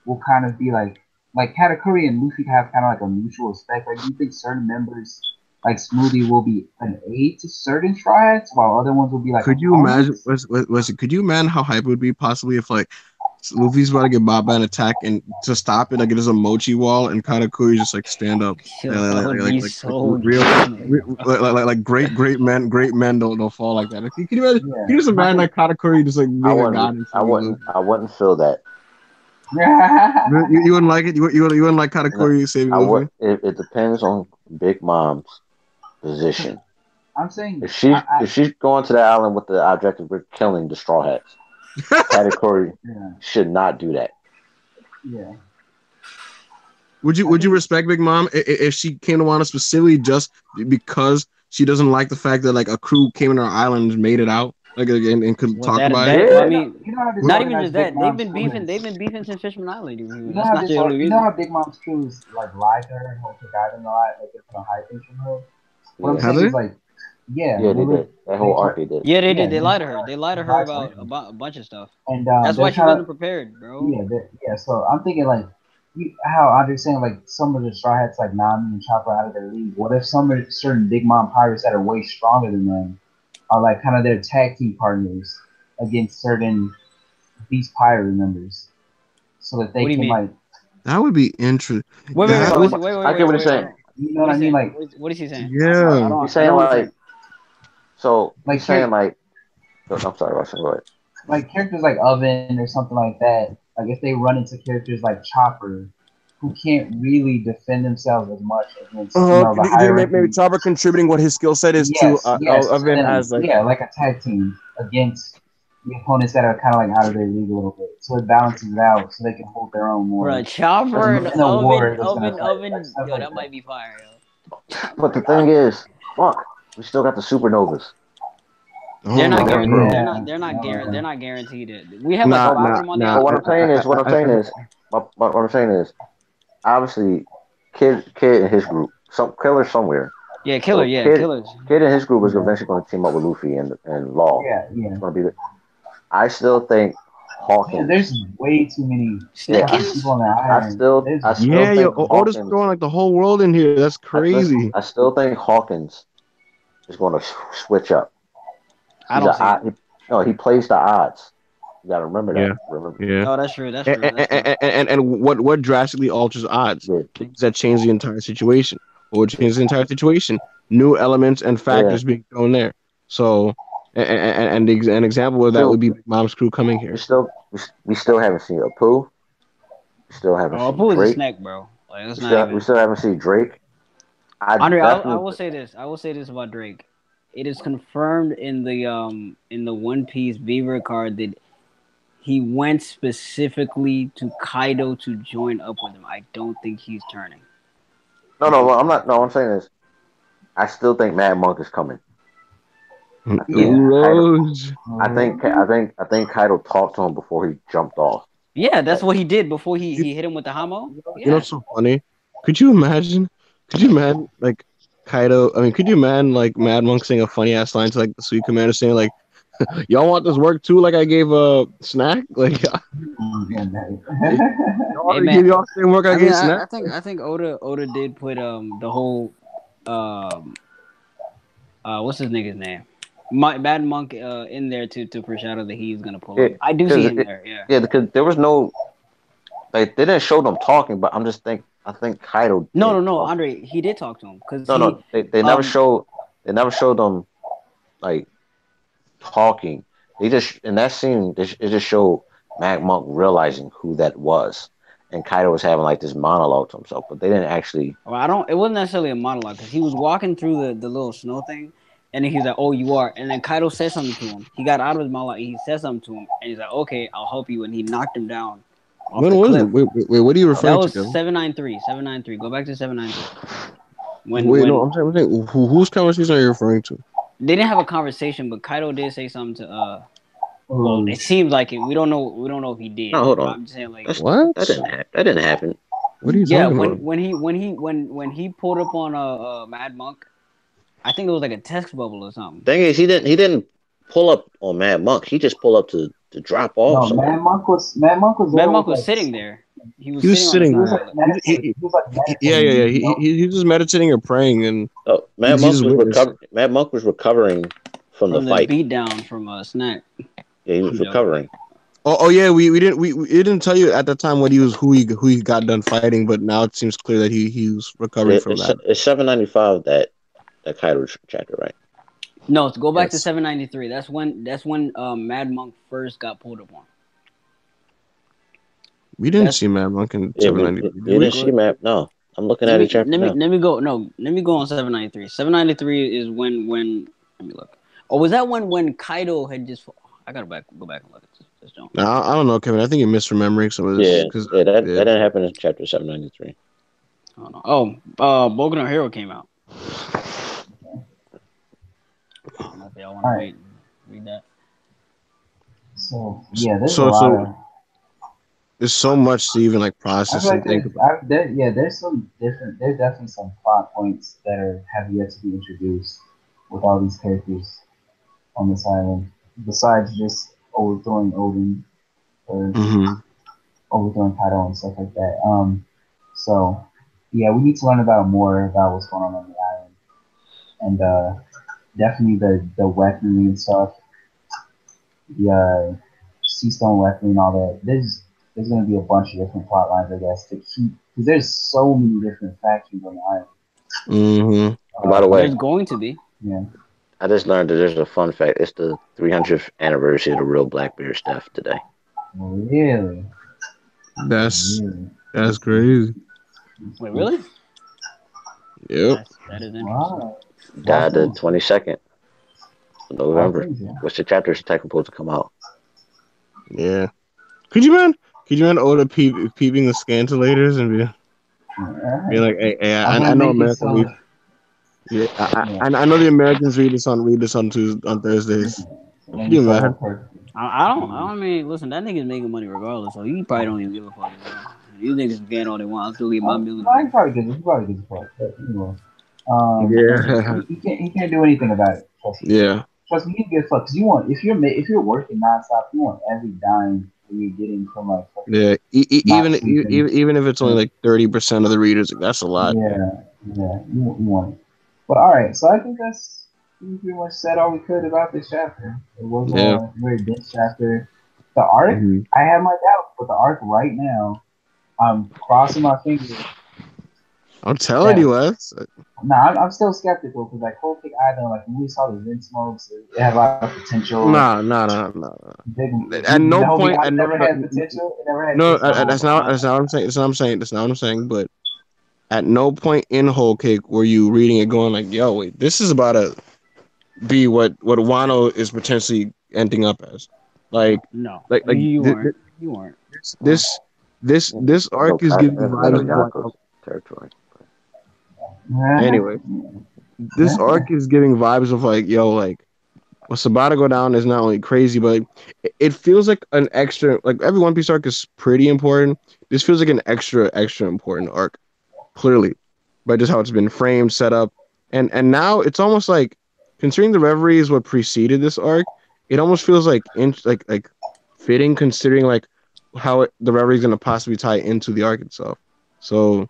will kind of be like Katakuri and Luffy have kind of like a mutual respect. Like, do you think certain members like Smoothie will be an aid to certain triads while other ones will be like? Could you imagine? Could you imagine how hype it would be possibly if like Luffy's about to get Bob by an attack and to stop it, like it is a mochi wall and Katakuri just like stand up, like great men don't fall like that. Can you imagine? Can you just imagine like Katakuri just like being a god? I wouldn't feel that. You wouldn't like it. You wouldn't like Katakuri saving Luffy. It depends on Big Mom's position. I'm saying if she's going to the island with the objective of killing the Straw Hats, Katakuri should not do that. Yeah. Would you respect Big Mom if she came to Wano specifically just because she doesn't like the fact that like a crew came in our island and made it out, like and could talk about it? I mean, not even just that. They've been beefing since Fishman Island. You know how Big Mom's crews like lied to her and hope to guide them a lot, like they're gonna hide things from her. What I'm saying is like, yeah, they did. That whole arc they did. Yeah, they did. They lied to her. They lied to her about a bunch of stuff. And that's why she wasn't prepared, bro. Yeah. So I'm thinking like, how Andre's saying like some of the Straw Hats like Nami and Chopper out of their league. What if certain Big Mom pirates that are way stronger than them are like kind of their tag team partners against certain Beast Pirate members, so that they can like. That would be interesting. Wait. I get what he's saying. You know what I mean? Like, what is he saying? Yeah, he's saying like. So like saying like. I'm sorry, Russian. Go ahead. Like characters like Oven or something like that. Like if they run into characters like Chopper, who can't really defend themselves as much against the hierarchy. Maybe Chopper contributing what his skill set is to Oven as like like a tag team against the opponents that are kind of like out of their league a little bit, so it balances it out, so they can hold their own more. Right, Chopper and Oven, yo, that might be fire, yo. But the thing is, fuck, we still got the Supernovas. They're not guaranteed. They're not guaranteed. We have like five of them on there. What I'm saying is, obviously, Kid and his group, some Killer somewhere. Yeah, Killer. Killers. Kid and his group is eventually going to team up with Luffy and Law. Yeah. It's going to be good. I still think Hawkins. Yeah, there's way too many people on the island. I still think Otis throwing like the whole world in here. That's crazy. I still think Hawkins is going to switch up. I don't see it. No, he plays the odds. You gotta remember that. Yeah. Oh, that's true. And what drastically alters odds? Things that change the entire situation. What would change the entire situation? New elements and factors being thrown there. So, and an example of that would be Mom's crew coming here. We still haven't seen Apu. We still haven't seen Apu Drake. is a snack, bro. Like, we still haven't seen Drake. Andre, I will say this. I will say this about Drake. It is confirmed in the One Piece Beaver card that he went specifically to Kaido to join up with him. I don't think he's turning. No, I'm not. No, what I'm saying is, I still think Mad Monk is coming. I think Kaido talked to him before he jumped off. Yeah, that's what he did before he hit him with the Hamo. Yeah. You know what's so funny? Could you imagine like Kaido? I mean, could you imagine like Mad Monk saying a funny ass line to like the Sweet Commander saying like, "Y'all want this work too? Like I gave a snack. Like y'all give y'all same work I gave snack." I think Oda did put the whole what's his nigga's name? Mad Monk in there to foreshadow that he's gonna pull up. I do see him there. Yeah, because there was no they didn't show them talking, but I think Kaido. No, Andre, he did talk to him because they never showed them like talking. They just in that scene it just showed Mad Monk realizing who that was, and Kaido was having like this monologue to himself, but they didn't actually. Well, it wasn't necessarily a monologue because he was walking through the little snow thing, and then he was like, "Oh, you are," and then Kaido said something to him. He got out of his monologue, and he said something to him, and he's like, "Okay, I'll help you," and he knocked him down. When was it? Wait, what are you referring to? That was 793. Go back to 793. I'm saying, whose conversation are you referring to? They didn't have a conversation, but Kaido did say something to well, it seems like it. We don't know if he did. No, hold on. I'm just saying like what? That didn't happen. What are you Yeah, talking about? when he pulled up on a Mad Monk, I think it was like a text bubble or something. Thing is, he didn't pull up on Mad Monk. He just pulled up to drop off No, somebody. Mad Monk was Mad there Monk with, was like, sitting there. He was He was sitting he on was sitting. the like toilet. meditating. He was like Yeah, meditating. You know? He was meditating or praying, and Oh, he's just witness. Mad Monk was recovering from the From the fight. beatdown from Snack. Yeah, he was recovering. Oh yeah, we didn't tell you at the time who he got done fighting, but now it seems clear that he was recovering from that. It's 795 that Kaido chapter, right? No, to go back to Yes. 793. That's when Mad Monk first got pulled up on. We didn't see Mad Monk in Yeah, 793. you didn't see Mad. No, I'm looking at the chapter now. Let me go on 793. 793 is when let me look. Oh, was that when Kaido had just? I gotta go back and look at this jump. Nah, I don't know, Kevin. I think you're misremembering some of this. Yeah, that didn't happen in chapter 793. Boku no Hero came out. I don't know if y'all want to read that. So yeah, there's a lot of. There's so much to even like process and think about. There's definitely some plot points that have yet to be introduced with all these characters on this island. Besides just overthrowing Odin or overthrowing Kaido and stuff like that. So yeah, we need to learn more about what's going on the island, and definitely the weaponry and stuff, the sea stone weaponry and all that. There's going to be a bunch of different plot lines, I guess, to keep, because there's so many different factions on the island. By the way, there's going to be. Yeah. I just learned that there's a fun fact. It's the 300th anniversary of the real Blackbeard's death today. Really? That's crazy. Wait, really? Yep. That is interesting. Wow. Died the 22nd of November. Which the chapter is supposed to come out. Yeah. Could you man Oda peeping the scantilators and be like, hey, I know American read. Yeah, I know the Americans read this on Thursdays. Can you imagine? I mean, listen, that nigga's making money regardless, so he probably don't even give a fuck. These niggas can all they want. I'll still get my million. He probably gives a fuck. But anyway. Yeah. He can't do anything about it. Trust me. Yeah. Trust me, you give a fuck. Cause you want, if you're working nonstop, you want every dime that you're getting from like. Yeah. Even if it's only like 30% of the readers, that's a lot. Yeah. You want it. But all right, so I think we pretty much said all we could about this chapter. It was a very dense chapter. The arc, I have my doubts, but the arc right now, I'm crossing my fingers. I'm telling you, Wes. I'm still skeptical because like Whole Cake Island, like when we saw the Zen smokes, it had a lot of potential. No. At no point, it never had potential. It never had. No, that's not what I'm saying. That's not what I'm saying. But at no point in Whole Cake were you reading it going like, "Yo, wait, this is about to be what Wano is potentially ending up as." Like, no, like you weren't. This arc is giving vibes of territory. Anyway, this arc is giving vibes of like, yo, like what's about to go down is not only crazy, but it feels like an extra. Like every One Piece arc is pretty important. This feels like an extra important arc. Clearly, by just how it's been framed, set up, and now it's almost like, considering the Reverie is what preceded this arc, it almost feels like fitting, considering like how the Reverie is going to possibly tie into the arc itself. So,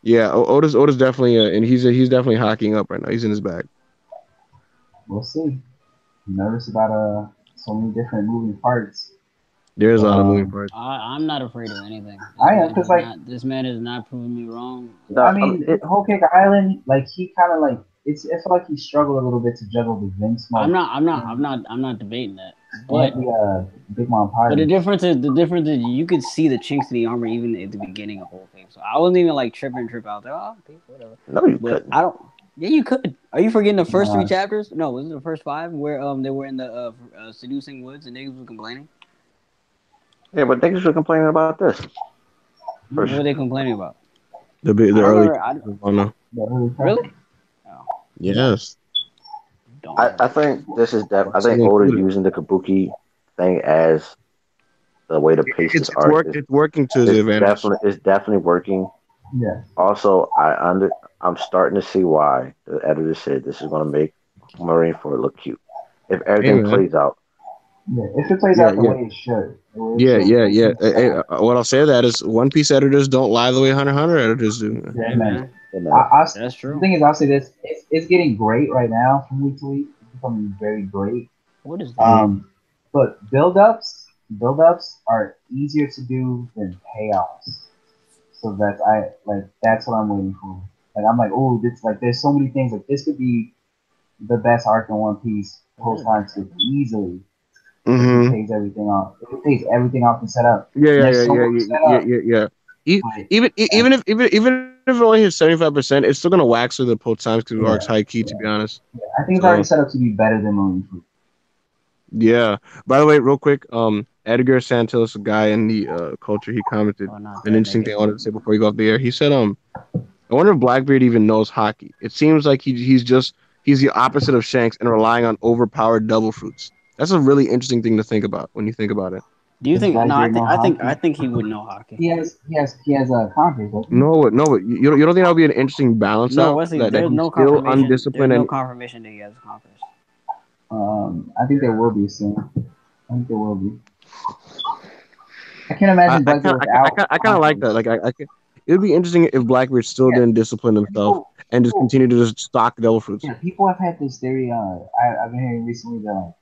yeah, Oda's definitely, and he's definitely hocking up right now. He's in his bag. We'll see. I'm nervous about so many different moving parts. There's a lot of moving parts. I'm not afraid of anything. I am, because this man is not proving me wrong. I mean, Whole Cake Island, like he kind of like it felt like he struggled a little bit to juggle the Zen smoke. I'm not debating that. But the Big Mom Pie. But the difference is you could see the chinks in the armor even at the beginning of Whole Cake. So I wasn't even like trip out there. Oh, okay, whatever. No, you couldn't. I don't. Yeah, you could. Are you forgetting the first 3 chapters? No, was it the first 5 where they were in the seducing woods and niggas were complaining? Yeah, but niggas were complaining about this. What were they complaining about? The early. Really? Oh. Yes. I think this is I think Oda using the Kabuki thing as the way the pace is art is It's working to his advantage. it's definitely working. Yeah. Also, I'm starting to see why the editor said this is going to make Marineford look cute if Hey everything man. plays out. Yeah. If it plays Yeah, out the yeah. way it should. The way it Yeah, should. yeah, yeah. What I'll say to that is One Piece editors don't lie the way Hunter editors do. Yeah, Hey man. man, You know, that's The true. thing is, I'll say this: it's getting great right now from week to week. It's becoming very great. What is that? Mhm. But build ups are easier to do than payoffs. So that's what I'm waiting for. Like I'm like, oh, this like there's so many things like this could be the best arc in One Piece What post is time that? skip easily if it Mhm. pays everything off. If it pays everything off and set up. Yeah, And yeah, there's yeah, so yeah, much yeah, set yeah, up, yeah, yeah. but Even if it only hits 75%, it's still gonna wax through the post times because yeah, arcs high key. To yeah, be honest. yeah. I think it's already So set up to be better than Marine Fruit. yeah. By the way, real quick, Edgar Santos, a guy in the culture, he commented Oh, not an that interesting nigga. thing I wanted to say before you go off the air. He said, I wonder if Blackbeard even knows hockey. It seems like he's the opposite of Shanks and relying on overpowered double fruits. That's a really interesting thing to think about when you think about it. Do you Does think? No, I Blackbeard think know I think I hockey? think he would know hockey. He has Conquerors, doesn't he? No, but you don't think that would be an interesting balance No, out Wesley. that There's he's no still confirmation. There's undisciplined no and confirmation that he has conquerors. I think there will be soon. I think there will be. I can't imagine Blackbeard without I kind of like Conquerors. that. It would be interesting if Blackbeard still Yeah, didn't discipline himself people, and just people, continued to just stock devil fruits. yeah, people have had this theory. I've been hearing recently that like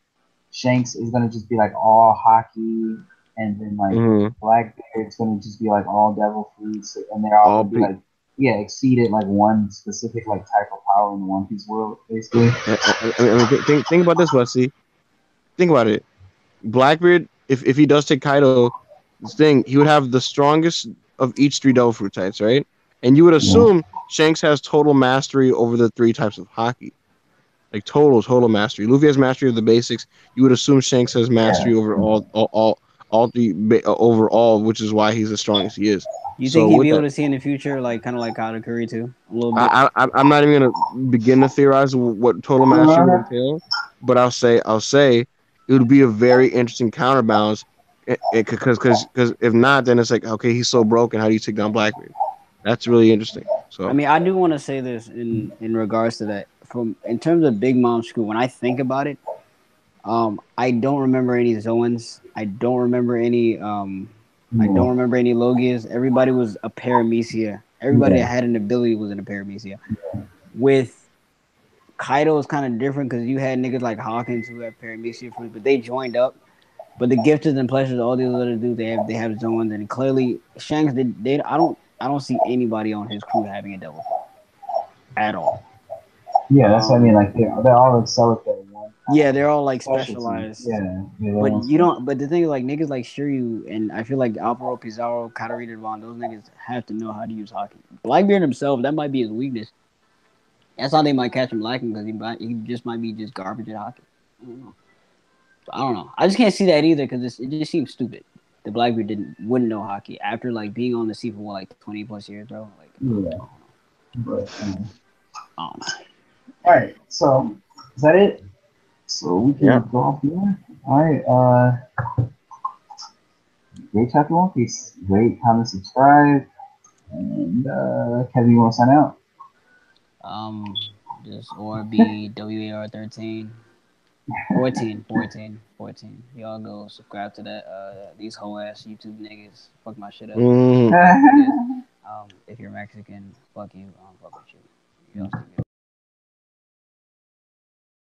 Shanks is gonna just be like all hockey, and then like Mm-hmm. Blackbeard's gonna just be like all devil fruits, and they're all All gonna be pe- like exceeded like one specific like type of power in the One Piece world, basically. think about this, Wesley. Think about it. Blackbeard, if he does take Kaido's thing, he would have the strongest of each three devil fruit types, right? And you would Yeah, assume Shanks has total mastery over the three types of hockey. Like total mastery. Luffy has mastery of the basics. You would assume Shanks has yeah, mastery over all three overall, which is why he's the strongest he is. You think So he'd with be able that, to see in the future, like kind of like Katakuri too, a little bit? I'm not even gonna begin to theorize what total mastery would entail, but I'll say it would be a very interesting counterbalance. Because if not, then it's like okay, he's so broken. How do you take down Blackbeard? That's really interesting. I So mean, I do want to say this in regards to that. From in terms of Big Mom School, when I think about it, I don't remember any Zoans. I don't remember any. I don't yeah, remember any Logias. Everybody was a paramecia. Everybody that yeah, had an ability was in a paramecia. With Kaido is kind of different because you had niggas like Hawkins who had paramecia fruits, but they joined up. But the gifters and pleasures, all these other dudes, they have zones, and clearly Shanks they I don't see anybody on his crew having a devil fruit at all. yeah. That's what I mean. Um, Like they're all excel at one kind yeah, of they're all like specialty. specialized. Yeah, yeah, they're But all you special. don't. But the thing is, like niggas like Shiryu and I feel like Alvaro Pizarro, Katarina Devon, those niggas have to know how to use hockey. Blackbeard himself, that might be his weakness. That's how they might catch him lacking because he just might be just garbage at hockey. I don't know. I don't know. I just can't see that either because it just seems stupid. The Blackbeard wouldn't know hockey after like being on the sea for what, like 20+ years, bro. Like Yeah, I but don't know. all right. So is that it? So we yeah. can go off here. All right. Great chapter One Piece. Great comment, subscribe, and Kevin, you want to sign out? Um, just ORBWAR 13. 14. Y'all go subscribe to that. These whole ass YouTube niggas fuck my shit up. mm, Yes. If you're Mexican, fuck you. Fuck with you. Y'all stupid.